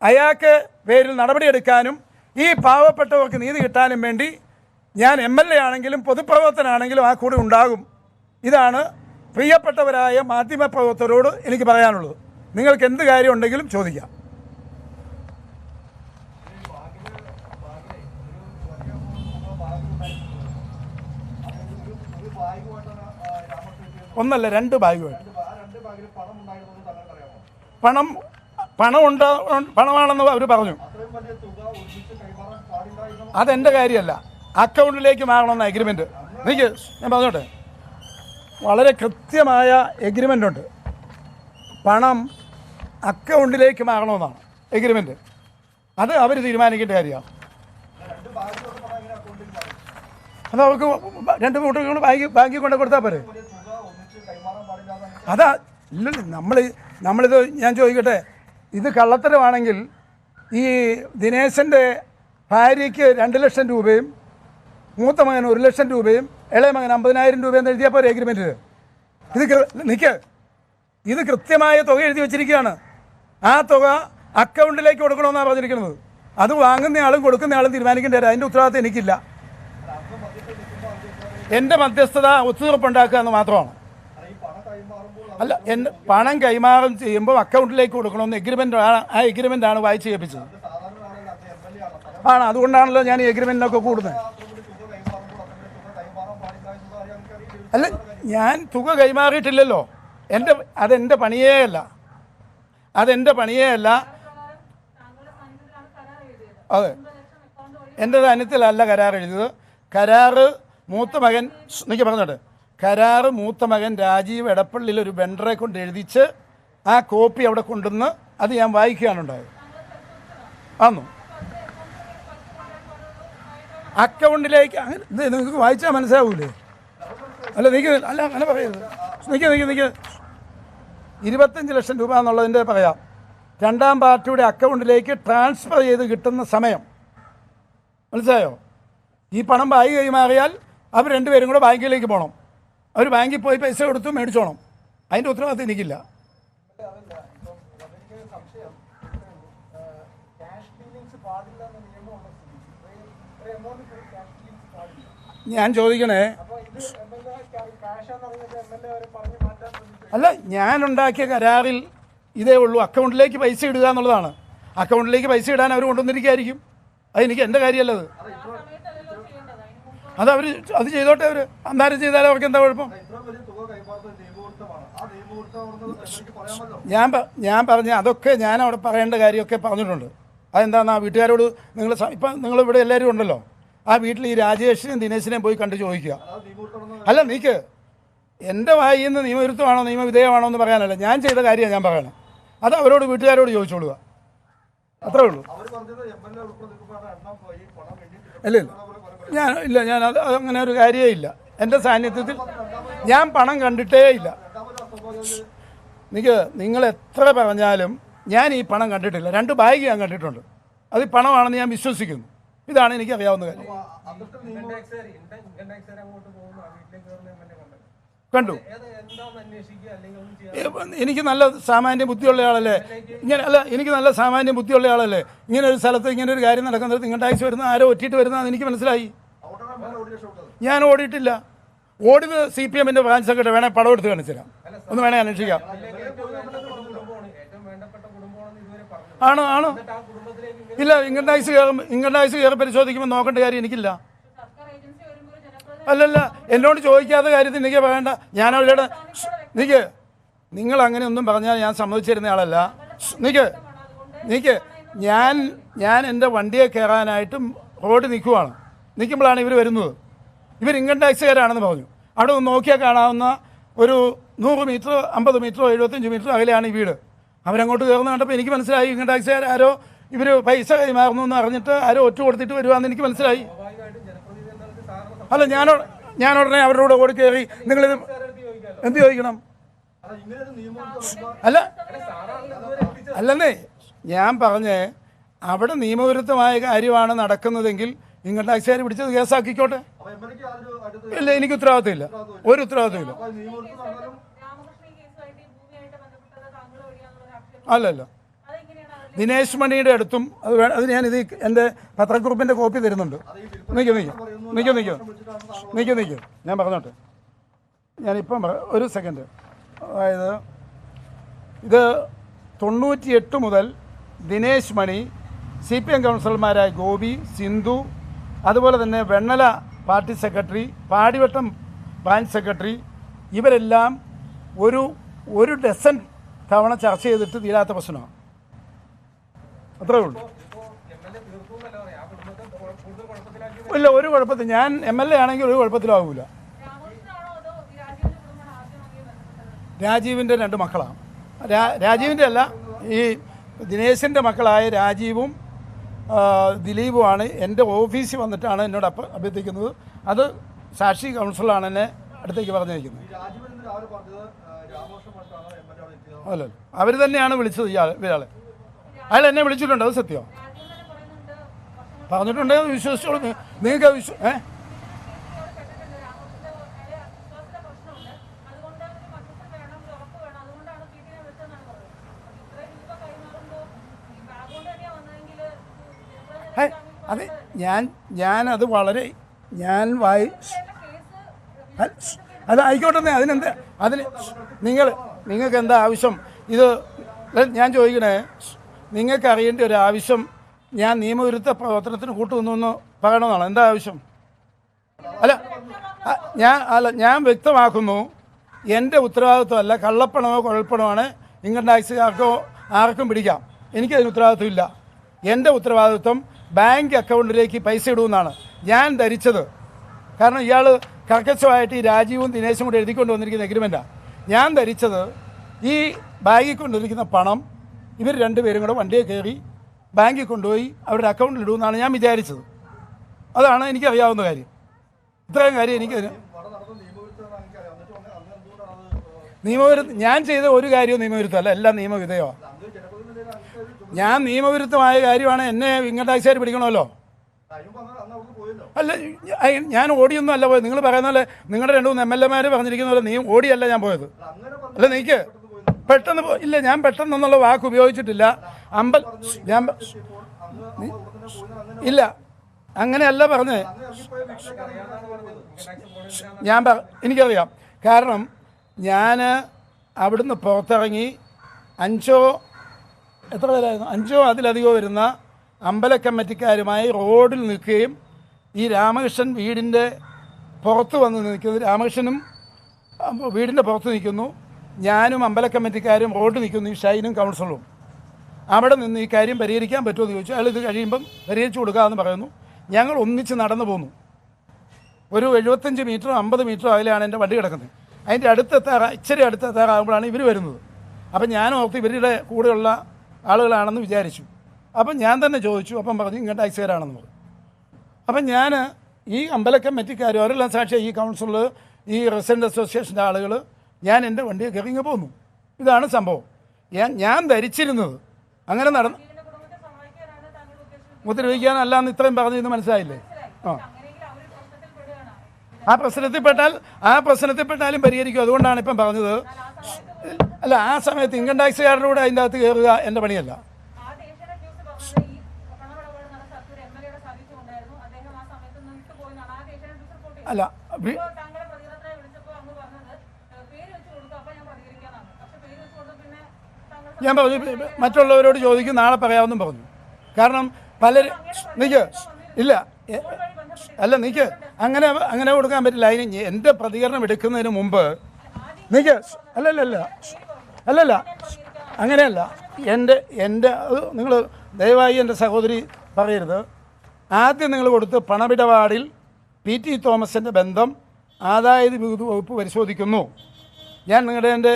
അയാൾക്ക് പേരിൽ നടപടിയെടുക്കാനും ഈ പാവപ്പെട്ടവർക്ക് നീതി കിട്ടാനും വേണ്ടി ഞാൻ MLA ആണെങ്കിലും പൊതുപ്രവർത്തനാണെങ്കിലും ആ കൂടെ ഉണ്ടാകും. ഇതാണ് പ്രിയപ്പെട്ടവരായ മാധ്യമപ്രവർത്തകരോട് എനിക്ക് പറയാനുള്ളത്. നിങ്ങൾക്ക് എന്ത് കാര്യം ഉണ്ടെങ്കിലും ചോദിക്കാം. ഒന്നല്ല, 2 ബാഗുകൾ. പണമാണെന്ന് അവർ പറഞ്ഞു. അതെൻ്റെ കാര്യമല്ല, അക്കൗണ്ടിലേക്ക് മാറണമെന്ന എഗ്രിമെൻറ്റ്. എനിക്ക് ഞാൻ പറഞ്ഞോട്ടെ, വളരെ കൃത്യമായ എഗ്രിമെൻ്റ് ഉണ്ട്. പണം അക്കൗണ്ടിലേക്ക് മാറണമെന്നാണ് എഗ്രിമെൻറ്റ്. അത് അവർ തീരുമാനിക്കേണ്ട കാര്യമാണ്. അത് അവർക്ക് 2 കൂട്ടങ്ങൾ ബാങ്കിൽ കൊണ്ട് കൊടുത്താൽ പോരെ. അതാ ഇല്ലല്ലോ, നമ്മളിത് ഞാൻ ചോദിക്കട്ടെ, ഇത് കള്ളത്തരമാണെങ്കിൽ ഈ ദിനേശൻ്റെ ഭാര്യയ്ക്ക് 2 ലക്ഷം രൂപയും മൂത്ത മകൻ 1 ലക്ഷം രൂപയും ഇളയ മകൻ 50,000 രൂപയും എഴുതിയപ്പോൾ ഒരു എഗ്രിമെൻറ്റ്. ഇത് കൃത്യമായ തുക എഴുതി വെച്ചിരിക്കുകയാണ്. ആ തുക അക്കൗണ്ടിലേക്ക് കൊടുക്കണമെന്നാണ് പറഞ്ഞിരിക്കുന്നത്. അത് വാങ്ങുന്നയാളും കൊടുക്കുന്നയാളും തീരുമാനിക്കേണ്ടി വരും. അതിൻ്റെ ഉത്തരവാദിത്തം എനിക്കില്ല. എൻ്റെ മധ്യസ്ഥത ഒത്തുതീർപ്പുണ്ടാക്കുക എന്ന് മാത്രമാണ്. അല്ല, പണം കൈമാറും ചെയ്യുമ്പോൾ അക്കൗണ്ടിലേക്ക് കൊടുക്കണമെന്ന് എഗ്രിമെൻ്റാണ്. ആ എഗ്രിമെൻ്റാണ് വായിച്ച് കേൾപ്പിച്ചത്. അതുകൊണ്ടാണല്ലോ ഞാൻ ഈ എഗ്രിമെൻറ്റിനൊക്കെ കൂടുന്നത്. അല്ല, ഞാൻ തുക കൈമാറിയിട്ടില്ലല്ലോ. അതെൻ്റെ പണിയേ അല്ല. അതെ, എൻ്റെ ധനത്തിലല്ല കരാർ എഴുതിയത്. കരാറ് മൂത്ത മകൻ, എനിക്ക് പറഞ്ഞോട്ടെ, കരാറ് മൂത്ത മകൻ രാജീവ് എടപ്പള്ളിയിൽ ഒരു വെണ്ടറെ കൊണ്ട് എഴുതിച്ച് ആ കോപ്പി അവിടെ കൊണ്ടുവന്ന് അത് ഞാൻ വായിക്കുകയാണ് ഉണ്ടായത്. ആന്നു അക്കൗണ്ടിലേക്ക് അങ്ങനെ നിങ്ങൾക്ക് വായിച്ചാൽ മനസ്സിലാവൂലേ? അല്ല അങ്ങനെ പറയരുത്. നിൽക്കുക 25 ലക്ഷം രൂപ എന്നുള്ളതിൻ്റെ പറയാം. 2-ാം പാർട്ടിയുടെ അക്കൗണ്ടിലേക്ക് ട്രാൻസ്ഫർ ചെയ്ത് കിട്ടുന്ന സമയം മനസ്സിലായോ? ഈ പണം ബാങ്ക് കൈമാറിയാൽ അവർ രണ്ടുപേരും കൂടെ ബാങ്കിലേക്ക് പോകണം. അവർ ബാങ്കിൽ പോയി പൈസ കൊടുത്ത് മേടിച്ചോണം. അതിൻ്റെ ഉത്തരവാദിത്തം എനിക്കില്ല. ഞാൻ ചോദിക്കണേ, അല്ല, ഞാനുണ്ടാക്കിയ കരാറിൽ ഇതേ ഉള്ളൂ, അക്കൗണ്ടിലേക്ക് പൈസ ഇടുക എന്നുള്ളതാണ്. അക്കൗണ്ടിലേക്ക് പൈസ ഇടാൻ അവർ കൊണ്ടുവന്നിരിക്കുകയായിരിക്കും. അതെനിക്ക് എൻ്റെ കാര്യമല്ലത്. അവർ അത് ചെയ്തോട്ടെ. അവർ അന്നേരം ചെയ്താലും അവർക്ക് എന്താ കുഴപ്പം? ഞാൻ പറഞ്ഞ അതൊക്കെ ഞാൻ അവിടെ പറയേണ്ട കാര്യമൊക്കെ പറഞ്ഞിട്ടുണ്ട്. അതെന്താണെന്ന് ആ വീട്ടുകാരോട് ഇപ്പം നിങ്ങളിവിടെ എല്ലാവരും ഉണ്ടല്ലോ, ആ വീട്ടിൽ ഈ രാജേഷിനെയും ദിനേശിനെയും പോയി കണ്ടു ചോദിക്കുക. അല്ല, നീക്ക് എൻ്റെ വായിൽ നിന്ന് നിയമവിരുദ്ധമാണോ നിയമവിധേയമാണോ എന്ന് പറയാനല്ല, ഞാൻ ചെയ്ത കാര്യമാണ് ഞാൻ പറയണം. അത് അവരോട് വീട്ടുകാരോട് ചോദിച്ചോളുക, അത്രേ ഉള്ളൂ. ഞാൻ അത് അങ്ങനെ ഒരു കാര്യമേ ഇല്ല. എൻ്റെ സാന്നിധ്യത്തിൽ ഞാൻ പണം കണ്ടിട്ടേ ഇല്ല. നിങ്ങൾ എത്ര പറഞ്ഞാലും ഞാൻ ഈ പണം കണ്ടിട്ടില്ല. 2 ബാഗ് ഞാൻ കണ്ടിട്ടുണ്ട്. അത് പണമാണെന്ന് ഞാൻ വിശ്വസിക്കുന്നു. ഇതാണ് എനിക്ക് അറിയാവുന്ന കാര്യം. കണ്ടു. എനിക്ക് നല്ല സാമാന്യ ബുദ്ധിയുള്ള ആളല്ലേ എനിക്ക് നല്ല സാമാന്യ ബുദ്ധിയുള്ള ആളല്ലേ ഇങ്ങനെ ഒരു സ്ഥലത്ത് ഇങ്ങനെ ഒരു കാര്യം നടക്കുന്നത് ഇങ്ങോട്ട് ടാക്സ് വരുന്ന ആരോ ഒറ്റിയിട്ട് വരുന്നതെന്ന് എനിക്ക് മനസ്സിലായി. ഞാൻ ഓടിയിട്ടില്ല. ഓടിയത് CPM-ന്റെ ബ്രാഞ്ച് സെക്രട്ടറി. വേണേൽ പടം എടുത്ത് കാണിച്ചു തരാം, ഒന്ന് വേണേൽ അന്വേഷിക്കാം. ആണോ ഇല്ല, ഇൻകം ടാക്സ് കയറി പരിശോധിക്കുമ്പോൾ നോക്കേണ്ട കാര്യം എനിക്കില്ല. അല്ലല്ല, എന്നോട് ചോദിക്കാത്ത കാര്യത്തിൽ എനിക്ക് പറയണ്ട. ഞാൻ അവരുടെ നിങ്ങൾ അങ്ങനെ ഒന്നും പറഞ്ഞാൽ ഞാൻ സമ്മതിച്ചിരുന്ന ആളല്ല. ഞാൻ എൻ്റെ വണ്ടിയെ കയറാനായിട്ടും റോഡ് നിൽക്കുമ്പോഴാണ് ഇവർ വരുന്നത്. ഇവർ ഇൻകം ടാക്സുകാരാണെന്ന് പറഞ്ഞു. അവിടെ ഒന്ന് നോക്കിയാൽ കാണാവുന്ന ഒരു 100 മീറ്റർ 50 മീറ്ററോ 75 മീറ്ററോ അകലെയാണ് ഈ വീട്. അവരങ്ങോട്ട് കയറുന്ന കണ്ടപ്പോൾ എനിക്ക് മനസ്സിലായി ഇൻകം ടാക്സുകാർ ആരോ ഇവർ പൈസ കൈമാറുന്നു എന്ന് അറിഞ്ഞിട്ട് ആരോ ഒറ്റ കൊടുത്തിട്ട് വരുവാന്ന് എനിക്ക് മനസ്സിലായി. അല്ല, ഞാൻ ഉടനെ അവരോട് ഓടി കയറി നിങ്ങളിത് എന്ത് ചോദിക്കണം? അല്ലെന്നേ ഞാൻ പറഞ്ഞേ, അവിടെ നിയമവിരുദ്ധമായ കാര്യമാണ് നടക്കുന്നതെങ്കിൽ ഇൻകം ടാക്സുകാർ പിടിച്ചത് കേസാക്കിക്കോട്ടെ. ഇല്ല, എനിക്ക് ഉത്തരവാദിത്തമില്ല, ഒരു ഉത്തരവാദിത്തമില്ല. അല്ലല്ല, ദിനേശ് മണിയുടെ അടുത്തും അത് ഞാനിത് എൻ്റെ പത്രക്കുറിപ്പിൻ്റെ കോപ്പി തരുന്നുണ്ട്. നിൽക്കും ഞാൻ പറഞ്ഞോട്ടെ. ഞാനിപ്പം ഒരു സെക്കൻഡ്. അതായത് ഇത് 98 മുതൽ ദിനേശ് മണി, CPM കൗൺസിലർമാരായ ഗോപി, സിന്ധു, അതുപോലെ തന്നെ Vennala party secretary, Padivattom branch secretary, ഇവരെല്ലാം ഒരു ഡസൻ തവണ ചർച്ച ചെയ്തിട്ട് തീരാത്ത പ്രശ്നമാണ്. അത്രേ ഉള്ളൂ. ഇല്ല, ഒരു കുഴപ്പത്തിൽ ഞാൻ MLA ആണെങ്കിൽ ഒരു കുഴപ്പത്തിലാവില്ല. രാജീവിൻ്റെ 2 മക്കളാണ്. രാജീവിൻ്റെ അല്ല, ഈ ദിനേശിൻ്റെ മക്കളായ രാജീവും ദിലീപുമാണ് എൻ്റെ ഓഫീസിൽ വന്നിട്ടാണ് എന്നോട് അഭ്യർത്ഥിക്കുന്നത്. അത് സാക്ഷി കൗൺസിലാണ് എന്നെ അടുത്തേക്ക് പറഞ്ഞിരിക്കുന്നത്. അല്ല, അവർ തന്നെയാണ് വിളിച്ചത് ഇയാളെ. അയാൾ എന്നെ വിളിച്ചിട്ടുണ്ട്, അത് സത്യം പറഞ്ഞിട്ടുണ്ട്. വിശ്വസിച്ചോളൂ. നിങ്ങൾക്ക് അതെ, ഞാനത് വളരെ അത് ആയിക്കോട്ടെ. നിങ്ങൾക്ക് എന്താ ആവശ്യം? ഇത് ഞാൻ ചോദിക്കണേ, നിങ്ങൾക്ക് അറിയേണ്ട ഒരു ആവശ്യം ഞാൻ നിയമവിരുദ്ധ പ്രവർത്തനത്തിന് കൂട്ടുനിന്നു പറയണമെന്നാണ്. എന്താ ആവശ്യം? ഞാൻ വ്യക്തമാക്കുന്നു, എൻ്റെ ഉത്തരവാദിത്വമല്ല. കള്ളപ്പണമോ കുഴൽപ്പണമാണ് ഇൻകം ടാക്സുകാർക്കോ ആർക്കും പിടിക്കാം. എനിക്കതിന് ഉത്തരവാദിത്വമില്ല. എൻ്റെ ഉത്തരവാദിത്വം ബാങ്ക് അക്കൗണ്ടിലേക്ക് പൈസ ഇടുമെന്നാണ് ഞാൻ ധരിച്ചത്. കാരണം ഇയാൾ കർക്കശമായിട്ട് ഈ രാജീവും ദിനേശും കൂടെ എഴുതിക്കൊണ്ട് വന്നിരിക്കുന്ന എഗ്രിമെൻറ്റാണ്. ഞാൻ ധരിച്ചത് ഈ ബാങ്കിൽ കൊണ്ടിരിക്കുന്ന പണം ഇവർ 2 പേരും കൂടെ വണ്ടിയെ കയറി ബാങ്കിൽ കൊണ്ടുപോയി അവരുടെ അക്കൗണ്ടിൽ ഇടുമെന്നാണ് ഞാൻ വിചാരിച്ചത്. അതാണ് എനിക്കറിയാവുന്ന കാര്യം. ഇത്രയും കാര്യം എനിക്കതിന് ഞാൻ ചെയ്ത ഒരു കാര്യവും നിയമവിരുദ്ധമല്ല, എല്ലാം നിയമവിധേയമാണ്. ഞാൻ നിയമവിരുദ്ധമായ കാര്യമാണ് എന്നെ ഇൻകം ടാക്സുകാർ പിടിക്കണമല്ലോ. അല്ല, ഞാൻ ഓടിയൊന്നും അല്ല പോയത്. നിങ്ങൾ പറയുന്ന പോലെ നിങ്ങളുടെ 2-3 MLA പറഞ്ഞിരിക്കുന്ന പോലെ നീ ഓടിയല്ല ഞാൻ പോയത്. അല്ല, നീക്ക് പെട്ടെന്ന് ഇല്ല, ഞാൻ പെട്ടെന്നൊന്നുള്ള വാക്ക് ഉപയോഗിച്ചിട്ടില്ല. ഞാൻ ഇല്ല, അങ്ങനെയല്ല പറഞ്ഞേ. എനിക്കറിയാം. കാരണം ഞാൻ അവിടുന്ന് പുറത്തിറങ്ങി 5 പേരായിരുന്നു, 5 അതിലധികമോ വരുന്ന അമ്പല കമ്മിറ്റിക്കാരുമായി റോഡിൽ നിൽക്കുകയും ഈ രാമകൃഷ്ണൻ വീടിൻ്റെ പുറത്ത് വന്ന് നിൽക്കുന്നു. രാമകൃഷ്ണനും വീടിൻ്റെ പുറത്ത് നിൽക്കുന്നു, ഞാനും അമ്പല കമ്മിറ്റിക്കാരും റോഡിൽ നിൽക്കുന്നു, ഈ ഷൈനും കൗൺസിലറും. അവിടെ നിന്ന് ഈ കാര്യം പരിഹരിക്കാൻ പറ്റുമെന്ന് ചോദിച്ചു. അയാൾ ഇത് കഴിയുമ്പം പരിഹരിച്ചു കൊടുക്കാമെന്ന് പറയുന്നു. ഞങ്ങൾ ഒന്നിച്ച് നടന്നു പോന്നു. ഒരു 75 മീറ്ററോ 50 മീറ്ററോ അതിലാണ് എൻ്റെ വണ്ടി കിടക്കുന്നത്. അതിൻ്റെ ഇച്ചിരി അടുത്തെത്താറാകുമ്പോഴാണ് ഇവർ വരുന്നത്. അപ്പം ഞാൻ ഓർത്ത് ഇവരുടെ കൂടെയുള്ള ആളുകളാണെന്ന് വിചാരിച്ചു. അപ്പം ഞാൻ തന്നെ ചോദിച്ചു. അപ്പം പറഞ്ഞു ഇങ്ങോട്ട് ടാക്സിക്കാരാണെന്ന് പറഞ്ഞു. അപ്പം ഞാൻ ഈ അമ്പല കമ്മിറ്റിക്കാർ അവരെല്ലാം സാക്ഷിയായി, ഈ കൗൺസിലർ, ഈ റെസിഡൻറ്റ് അസോസിയേഷൻ്റെ ആളുകൾ, ഞാൻ എൻ്റെ വണ്ടിയെ കയറി ഇങ്ങ് പോന്നു. ഇതാണ് സംഭവം. ഞാൻ ധരിച്ചിരുന്നത് അങ്ങനെ മുദ്രവയ്ക്കാനല്ലാന്ന് ഇത്രയും പറഞ്ഞിരുന്ന് മനസ്സിലായില്ലേ? ആ പ്രശ്നത്തിൽപ്പെട്ടാലും പരിഹരിക്കും. അതുകൊണ്ടാണ് ഇപ്പം പറഞ്ഞത്. അല്ല, ആ സമയത്ത് ഇൻകം ടാക്സുകാരുടെ കൂടെ അതിൻ്റെ അകത്ത് കയറുക എൻ്റെ പണിയല്ല. അല്ല, ഞാൻ പറഞ്ഞു മറ്റുള്ളവരോട് ചോദിക്കും, നാളെ പറയാമെന്നും പറഞ്ഞു. കാരണം പലരും ഇല്ല, അങ്ങനെ കൊടുക്കാൻ പറ്റില്ല. അതിന് എൻ്റെ പ്രതികരണം എടുക്കുന്നതിന് മുമ്പ് അല്ലല്ല അങ്ങനെയല്ല. നിങ്ങൾ ദയവായി എൻ്റെ സഹോദരി പറയരുത്. ആദ്യം നിങ്ങൾ കൊടുത്ത് പണമിടപാടിൽ PT തോമസിൻ്റെ ബന്ധം ആദായ നികുതി വകുപ്പ് പരിശോധിക്കുന്നു. ഞാൻ നിങ്ങളുടെ എൻ്റെ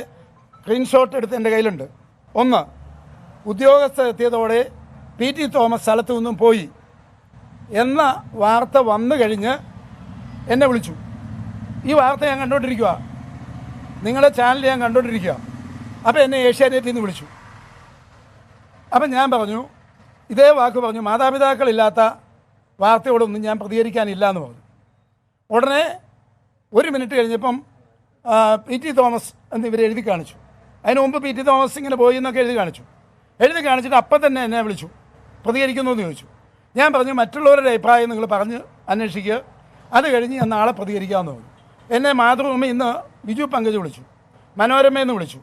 സ്ക്രീൻഷോട്ട് എടുത്ത് എൻ്റെ കയ്യിലുണ്ട്. 1, ഉദ്യോഗസ്ഥർ എത്തിയതോടെ PT തോമസ് സ്ഥലത്തു നിന്നും പോയി എന്ന വാർത്ത വന്നു കഴിഞ്ഞ് എന്നെ വിളിച്ചു. ഈ വാർത്ത ഞാൻ കണ്ടുകൊണ്ടിരിക്കുക, നിങ്ങളുടെ ചാനൽ ഞാൻ കണ്ടുകൊണ്ടിരിക്കുക. അപ്പോൾ എന്നെ ഏഷ്യാനെറ്റിൽ നിന്ന് വിളിച്ചു. അപ്പം ഞാൻ പറഞ്ഞു, ഇതേ വാക്ക് പറഞ്ഞു, മാതാപിതാക്കളില്ലാത്ത വാർത്തയോടൊന്നും ഞാൻ പ്രതികരിക്കാനില്ല എന്ന് പറഞ്ഞു. ഉടനെ 1 മിനിറ്റ് കഴിഞ്ഞപ്പം PT തോമസ് എന്ന് ഇവർ എഴുതി കാണിച്ചു. അതിന് മുമ്പ് PT തോമസ് ഇങ്ങനെ പോയി എന്നൊക്കെ എഴുതി കാണിച്ചിട്ട് അപ്പം തന്നെ എന്നെ വിളിച്ചു, പ്രതികരിക്കുന്നു എന്ന് ചോദിച്ചു. ഞാൻ പറഞ്ഞു, മറ്റുള്ളവരുടെ അഭിപ്രായം നിങ്ങൾ പറഞ്ഞ് അന്വേഷിക്കുക, അത് കഴിഞ്ഞ് ഞാൻ നാളെ പ്രതികരിക്കാമെന്ന് പറഞ്ഞു. എന്നെ മാതൃഭൂമി ഇന്ന് ബിജു പങ്കജ് വിളിച്ചു, മനോരമയെന്ന് വിളിച്ചു.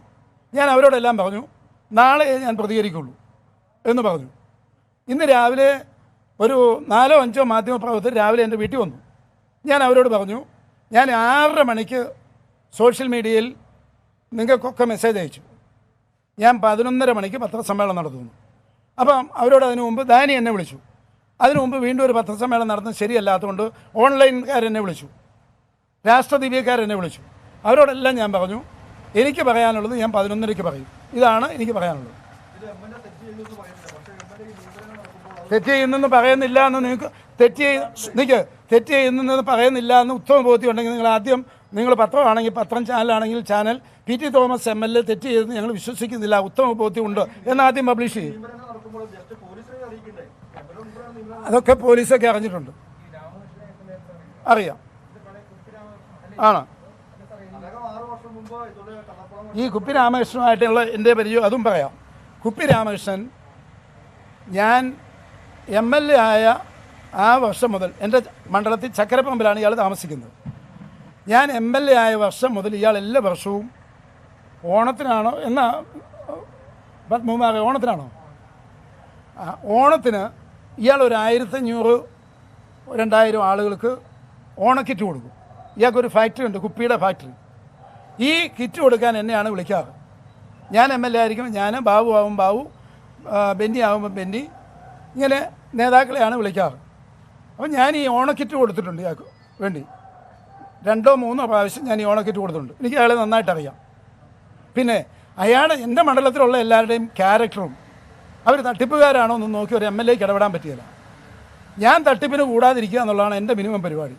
ഞാൻ അവരോടെല്ലാം പറഞ്ഞു, നാളെ ഞാൻ പ്രതികരിക്കുള്ളൂ എന്ന് പറഞ്ഞു. ഇന്ന് രാവിലെ ഒരു 4-5 മാധ്യമപ്രവർത്തകർ രാവിലെ എൻ്റെ വീട്ടിൽ വന്നു. ഞാൻ അവരോട് പറഞ്ഞു, ഞാൻ 6:30 മണിക്ക് സോഷ്യൽ മീഡിയയിൽ നിങ്ങൾക്കൊക്കെ മെസ്സേജ് അയച്ചു, ഞാൻ 11:30 മണിക്ക് പത്രസമ്മേളനം നടത്തുന്നു. അപ്പം അവരോട് അതിനു മുമ്പ് ദാനി എന്നെ വിളിച്ചു. അതിനു മുമ്പ് വീണ്ടും ഒരു പത്രസമ്മേളനം നടത്തുന്നത് ശരിയല്ലാത്തതുകൊണ്ട് ഓൺലൈൻകാരെന്നെ വിളിച്ചു, രാഷ്ട്രദീപികക്കാരെന്നെ വിളിച്ചു. അവരോടെല്ലാം ഞാൻ പറഞ്ഞു, എനിക്ക് പറയാനുള്ളത് ഞാൻ 11:30 പറയും. ഇതാണ് എനിക്ക് പറയാനുള്ളത്. തെറ്റ് ചെയ്യുന്നെന്ന് പറയുന്നില്ല എന്ന് നിങ്ങൾക്ക് തെറ്റ് ചെയ്യുന്നെന്ന് പറയുന്നില്ല എന്ന് ഉത്തമ ബോധ്യം ഉണ്ടെങ്കിൽ നിങ്ങൾ ആദ്യം, നിങ്ങൾ പത്രമാണെങ്കിൽ പത്രം, ചാനലാണെങ്കിൽ ചാനൽ, PT തോമസ് MLA തെറ്റ് ചെയ്തെന്ന് ഞങ്ങൾ വിശ്വസിക്കുന്നില്ല, ഉത്തമ ബോധ്യമുണ്ട് എന്നാദ്യം പബ്ലിഷ് ചെയ്യും. അതൊക്കെ പോലീസൊക്കെ അറിഞ്ഞിട്ടുണ്ട്, അറിയാം. ആണ് ഈ കുപ്പി രാമകൃഷ്ണനുമായിട്ടുള്ള എൻ്റെ പരിചയം അതും പറയാം. കുപ്പി രാമകൃഷ്ണൻ ഞാൻ MLA ആയ ആ വർഷം മുതൽ എൻ്റെ മണ്ഡലത്തിൽ ചക്കരപ്പറമ്പിലാണ് ഇയാൾ താമസിക്കുന്നത്. ഞാൻ MLA ആയ വർഷം മുതൽ ഇയാൾ എല്ലാ വർഷവും ഓണത്തിനാണോ ഓണത്തിനാണോ ഓണത്തിന് ഇയാൾ ഒരു 1500-2000 ആളുകൾക്ക് ഓണക്കിറ്റ് കൊടുക്കും. ഇയാൾക്കൊരു ഫാക്ടറി ഉണ്ട്, കുപ്പിയുടെ ഫാക്ടറി. ഈ കിറ്റ് കൊടുക്കാൻ എന്നെയാണ് വിളിക്കാറ്. ഞാൻ MLA ആയിരിക്കുമ്പോൾ ഞാൻ, ബാബു ആവും ബാബു, ബെന്നി ആകുമ്പോൾ ബെന്നി, ഇങ്ങനെ നേതാക്കളെയാണ് വിളിക്കാറ്. അപ്പം ഞാൻ ഈ ഓണക്കിറ്റ് കൊടുത്തിട്ടുണ്ട് ഇയാൾക്ക് വേണ്ടി. 2-3 പ്രാവശ്യം ഞാൻ ഈ ഓണക്കിറ്റ് കൊടുത്തിട്ടുണ്ട്. എനിക്ക് അയാളെ നന്നായിട്ടറിയാം. പിന്നെ അയാൾ എൻ്റെ മണ്ഡലത്തിലുള്ള എല്ലാവരുടെയും ക്യാരക്ടറും അവർ തട്ടിപ്പുകാരാണോ എന്ന് നോക്കി ഒരു MLAക്ക് ഇടപെടാൻ പറ്റിയില്ല. ഞാൻ തട്ടിപ്പിന് കൂടാതിരിക്കുക എന്നുള്ളതാണ് എൻ്റെ മിനിമം പരിപാടി.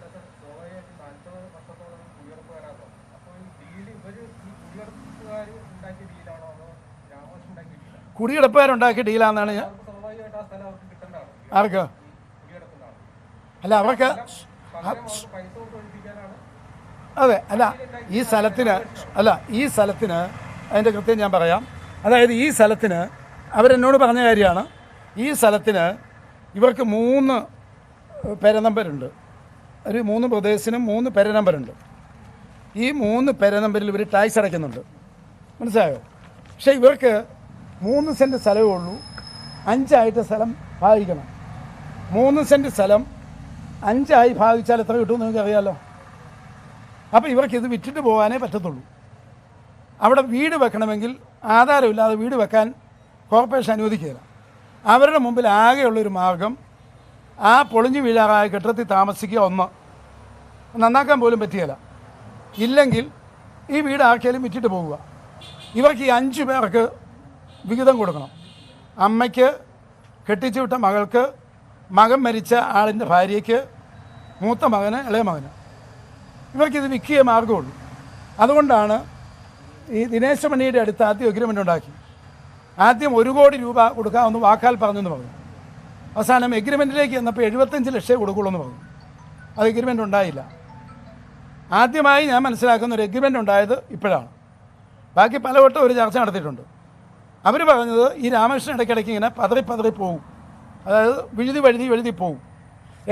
കുടിയെടുപ്പുകാരുണ്ടാക്കിയ ഡീലാണെന്നാണ് ഞാൻ. ആർക്ക്? അല്ല അവർക്ക് അതെ അല്ല ഈ സ്ഥലത്തിന് അതിൻ്റെ കൃത്യം ഞാൻ പറയാം. അതായത് ഈ സ്ഥലത്തിന് അവരെന്നോട് പറഞ്ഞ കാര്യമാണ്, ഈ സ്ഥലത്തിന് ഇവർക്ക് 3 പെര നമ്പറുണ്ട്. ഒരു 3 പ്രദേശത്തിനും 3 പെര നമ്പറുണ്ട്. ഈ 3 പെര നമ്പറിൽ ഇവർ ടാക്സ് അടയ്ക്കുന്നുണ്ട്, മനസ്സിലായോ? പക്ഷേ ഇവർക്ക് 3 സെൻറ്റ് സ്ഥലമേ ഉള്ളൂ. 5 ആയിട്ട് സ്ഥലം ഭാഗിക്കണം. 3 സെൻറ്റ് സ്ഥലം 5 ആയി ഭാഗിച്ചാൽ എത്ര കിട്ടുമെന്ന് നിങ്ങൾക്ക് അറിയാമല്ലോ. അപ്പോൾ ഇവർക്ക് ഇത് വിറ്റിട്ട് പോകാനേ പറ്റത്തുള്ളൂ. അവിടെ വീട് വെക്കണമെങ്കിൽ ആധാരമില്ലാതെ വീട് വെക്കാൻ കോർപ്പറേഷൻ അനുവദിക്കുകയില്ല. അവരുടെ മുമ്പിൽ ആകെയുള്ളൊരു മാർഗം ആ പൊളിഞ്ഞു വീഴാറായ കെട്ടിടത്തിൽ താമസിക്കുക, ഒന്ന് നന്നാക്കാൻ പോലും പറ്റുകയില്ല. ഇല്ലെങ്കിൽ ഈ വീട് ആർക്കെങ്കിലും വിറ്റിട്ട് പോകുക. ഇവർക്ക് ഈ 5 പേർക്ക് വിഹിതം കൊടുക്കണം. അമ്മയ്ക്ക്, കെട്ടിച്ചു വിട്ട മകൾക്ക്, മകൻ മരിച്ച ആളിൻ്റെ ഭാര്യയ്ക്ക്, മൂത്ത മകന്, ഇളയ മകന്. ഇവർക്കിത് വിൽക്കിയ മാർഗമുള്ളൂ. അതുകൊണ്ടാണ് ഈ ദിനേശ് മണിയുടെ അടുത്ത് ആദ്യം എഗ്രിമെൻ്റ് ഉണ്ടാക്കി. ആദ്യം 1 കോടി രൂപ കൊടുക്കാമെന്ന് വാക്കാൽ പറഞ്ഞെന്ന് പറഞ്ഞു. അവസാനം എഗ്രിമെൻറ്റിലേക്ക് ചെന്നപ്പോൾ 75 ലക്ഷം കൊടുക്കുള്ളൂ എന്ന് പറഞ്ഞു. അത് എഗ്രിമെൻ്റ് ഉണ്ടായില്ല. ആദ്യമായി ഞാൻ മനസ്സിലാക്കുന്ന ഒരു എഗ്രിമെൻ്റ് ഉണ്ടായത് ഇപ്പോഴാണ്. ബാക്കി പലവട്ടം ഒരു ചർച്ച നടത്തിയിട്ടുണ്ട്. അവർ പറഞ്ഞത് ഈ രാമകൃഷ്ണൻ ഇടയ്ക്കിടയ്ക്ക് ഇങ്ങനെ പതറി പോകും, അതായത് വഴുതി പോകും.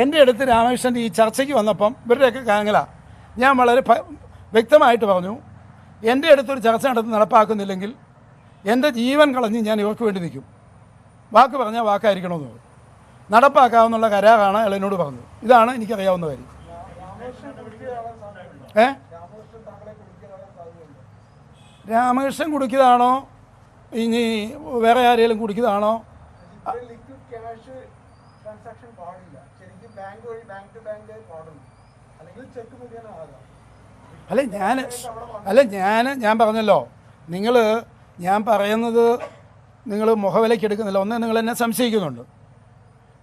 എൻ്റെ അടുത്ത് രാമകൃഷ്ണൻ്റെ ഈ ചർച്ചയ്ക്ക് വന്നപ്പം ഇവരുടെയൊക്കെ കാങ്ങല ഞാൻ വളരെ വ്യക്തമായിട്ട് പറഞ്ഞു, എൻ്റെ അടുത്തൊരു ചർച്ച നടപ്പാക്കുന്നില്ലെങ്കിൽ എൻ്റെ ജീവൻ കളഞ്ഞ് ഞാൻ ഇവർക്ക് വേണ്ടി നിൽക്കും. വാക്ക് പറഞ്ഞാൽ വാക്കായിരിക്കണമെന്ന് പറഞ്ഞു. നടപ്പാക്കാവുന്നുള്ള കരാറാണ് അയാൾ എന്നോട് പറഞ്ഞത്. ഇതാണ് എനിക്കറിയാവുന്ന കാര്യം. രാമകൃഷ്ണൻ കുടിക്കുന്നതാണോ ഇനി വേറെ ആരെങ്കിലും കുടിക്കുന്നതാണോ? ഞാൻ പറഞ്ഞല്ലോ, ഞാൻ പറയുന്നത് നിങ്ങൾ മുഖവിലയ്ക്ക് എടുക്കുന്നില്ല. ഒന്ന്, നിങ്ങൾ എന്നെ സംശയിക്കുന്നുണ്ട്.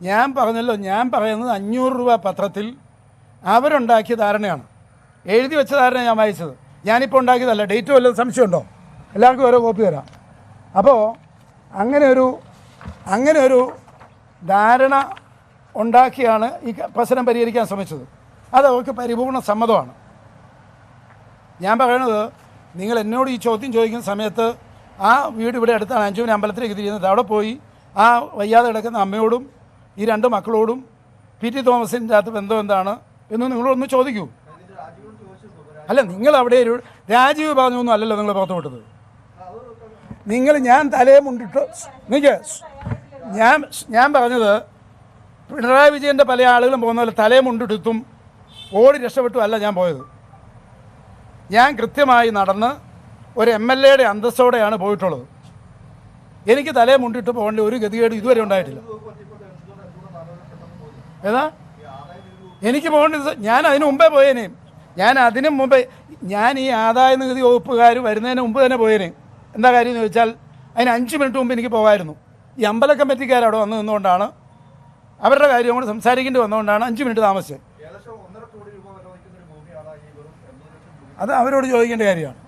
ഞാൻ പറഞ്ഞല്ലോ, ഞാൻ പറയുന്നത് 500 രൂപ പത്രത്തിൽ അവരുണ്ടാക്കിയ ധാരണയാണ്. എഴുതി വെച്ച ധാരണ ഞാൻ വായിച്ചത്. ഞാനിപ്പോൾ ഉണ്ടാക്കിയതല്ല. ഡേറ്റ് വല്ലതും സംശയമുണ്ടോ? എല്ലാവർക്കും ഓരോ കോപ്പി തരാം. അപ്പോൾ അങ്ങനെ ഒരു ധാരണ ഉണ്ടാക്കിയാണ് ഈ പ്രശ്നം പരിഹരിക്കാൻ ശ്രമിച്ചത്. അത് അവർക്ക് പരിപൂർണ സമ്മതമാണ്. ഞാൻ പറയണത്, നിങ്ങൾ എന്നോട് ഈ ചോദ്യം ചോദിക്കുന്ന സമയത്ത് ആ വീട് ഇവിടെ അടുത്താണ്, അഞ്ചുവിനെ അമ്പലത്തിലേക്ക് തിരിയുന്നത്. അവിടെ പോയി ആ വയ്യാതെ കിടക്കുന്ന അമ്മയോടും ഈ 2 മക്കളോടും പി ടി തോമസിൻ്റെ അകത്ത് ബന്ധം എന്താണ് എന്ന് നിങ്ങളൊന്ന് ചോദിക്കൂ. അല്ല, നിങ്ങൾ അവിടെ രാജീവ് പറഞ്ഞൊന്നും അല്ലല്ലോ നിങ്ങൾ പുറത്തു വിട്ടത്. ഞാൻ തലയെ മുണ്ടിട്ട് ഞാൻ പറഞ്ഞത്, പിണറായി വിജയൻ്റെ പല ആളുകളും പോകുന്ന പോലെ തലയെ മുണ്ടിട്ടും ഓടി രക്ഷപ്പെട്ടും അല്ല ഞാൻ പോയത്. ഞാൻ കൃത്യമായി നടന്ന് ഒരു MLA അന്തസ്സോടെയാണ് പോയിട്ടുള്ളത്. എനിക്ക് തലയെ മുണ്ടിട്ട് പോകേണ്ട ഒരു ഗതികേട് ഇതുവരെ ഉണ്ടായിട്ടില്ല. എനിക്ക് പോകേണ്ടത്, ഞാൻ അതിന് മുമ്പേ പോയേനേയും. ഞാൻ ഈ ആദായ നികുതി വകുപ്പുകാർ വരുന്നതിന് മുമ്പ് തന്നെ പോയേനെ. എന്താ കാര്യം എന്ന് ചോദിച്ചാൽ, അതിന് 5 മിനിറ്റ് മുമ്പ് എനിക്ക് പോകാമായിരുന്നു. ഈ അമ്പല കമ്മിറ്റിക്കാർ അവിടെ വന്നു നിന്നുകൊണ്ടാണ്, അവരുടെ കാര്യം കൂടെ സംസാരിക്കേണ്ടി വന്നുകൊണ്ടാണ് 5 മിനിറ്റ് താമസിച്ചത്. അത് അവരോട് ചോദിക്കേണ്ട കാര്യമാണ്.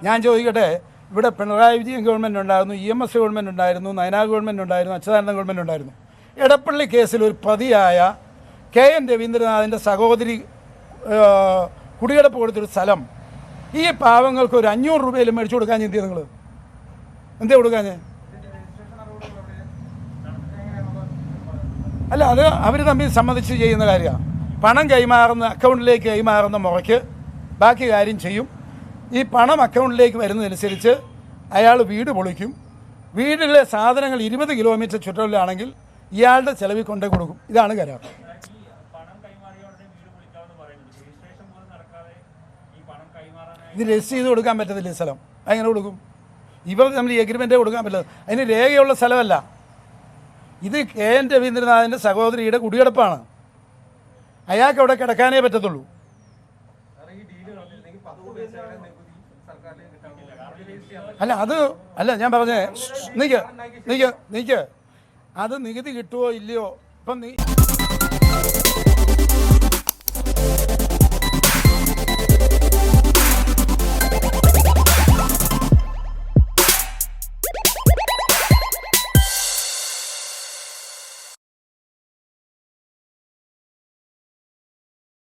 ഞാൻ ചോദിക്കട്ടെ, ഇവിടെ പിണറായി വിജയൻ ഗവൺമെൻറ് ഉണ്ടായിരുന്നു, EMS ഗവൺമെൻറ് ഉണ്ടായിരുന്നു, നയനാർ ഗവൺമെൻറ് ഉണ്ടായിരുന്നു, അച്യുതാനന്ദ ഗവൺമെൻറ് ഉണ്ടായിരുന്നു. എടപ്പള്ളി കേസിൽ ഒരു പ്രതിയായ KN രവീന്ദ്രനാഥിൻ്റെ സഹോദരി കുടികിടപ്പ് കൊടുത്തൊരു സ്ഥലം ഈ പാവങ്ങൾക്ക് ഒരു 500 രൂപയിലും മേടിച്ചു കൊടുക്കാൻ ചിന്തിയ നിങ്ങൾ എന്തേ കൊടുക്കാൻ? അല്ല, അത് അവർ തമ്മിൽ സമ്മതിച്ച് ചെയ്യുന്ന കാര്യമാണ്. പണം അക്കൗണ്ടിലേക്ക് കൈമാറുന്ന മുറയ്ക്ക് ബാക്കി കാര്യം ചെയ്യും. ഈ പണം അക്കൗണ്ടിലേക്ക് വരുന്നതനുസരിച്ച് അയാൾ വീട് പൊളിക്കും. വീട്ടിലെ സാധനങ്ങൾ 20 കിലോമീറ്റർ ചുറ്റളവിലാണെങ്കിൽ ഇയാളുടെ ചെലവിൽ കൊണ്ടേ കൊടുക്കും. ഇതാണ് കരാർ. ഇത് രജിസ്റ്റർ ചെയ്ത് കൊടുക്കാൻ പറ്റത്തില്ല. ഈ സ്ഥലം അങ്ങനെ കൊടുക്കും? ഇവർ നമ്മൾ ഈ എഗ്രിമെൻറ്റേ കൊടുക്കാൻ പറ്റില്ല. അതിന് രേഖയുള്ള സ്ഥലമല്ല. ഇത് KN രവീന്ദ്രനാഥിൻ്റെ സഹോദരിയുടെ കുടികിടപ്പാണ്. അയാൾക്ക് അവിടെ കിടക്കാനേ പറ്റത്തുള്ളൂ. അല്ല ഞാൻ പറഞ്ഞേ, നീക്ക് അത് നികുതി കിട്ടുമോ ഇല്ലയോ? ഇപ്പം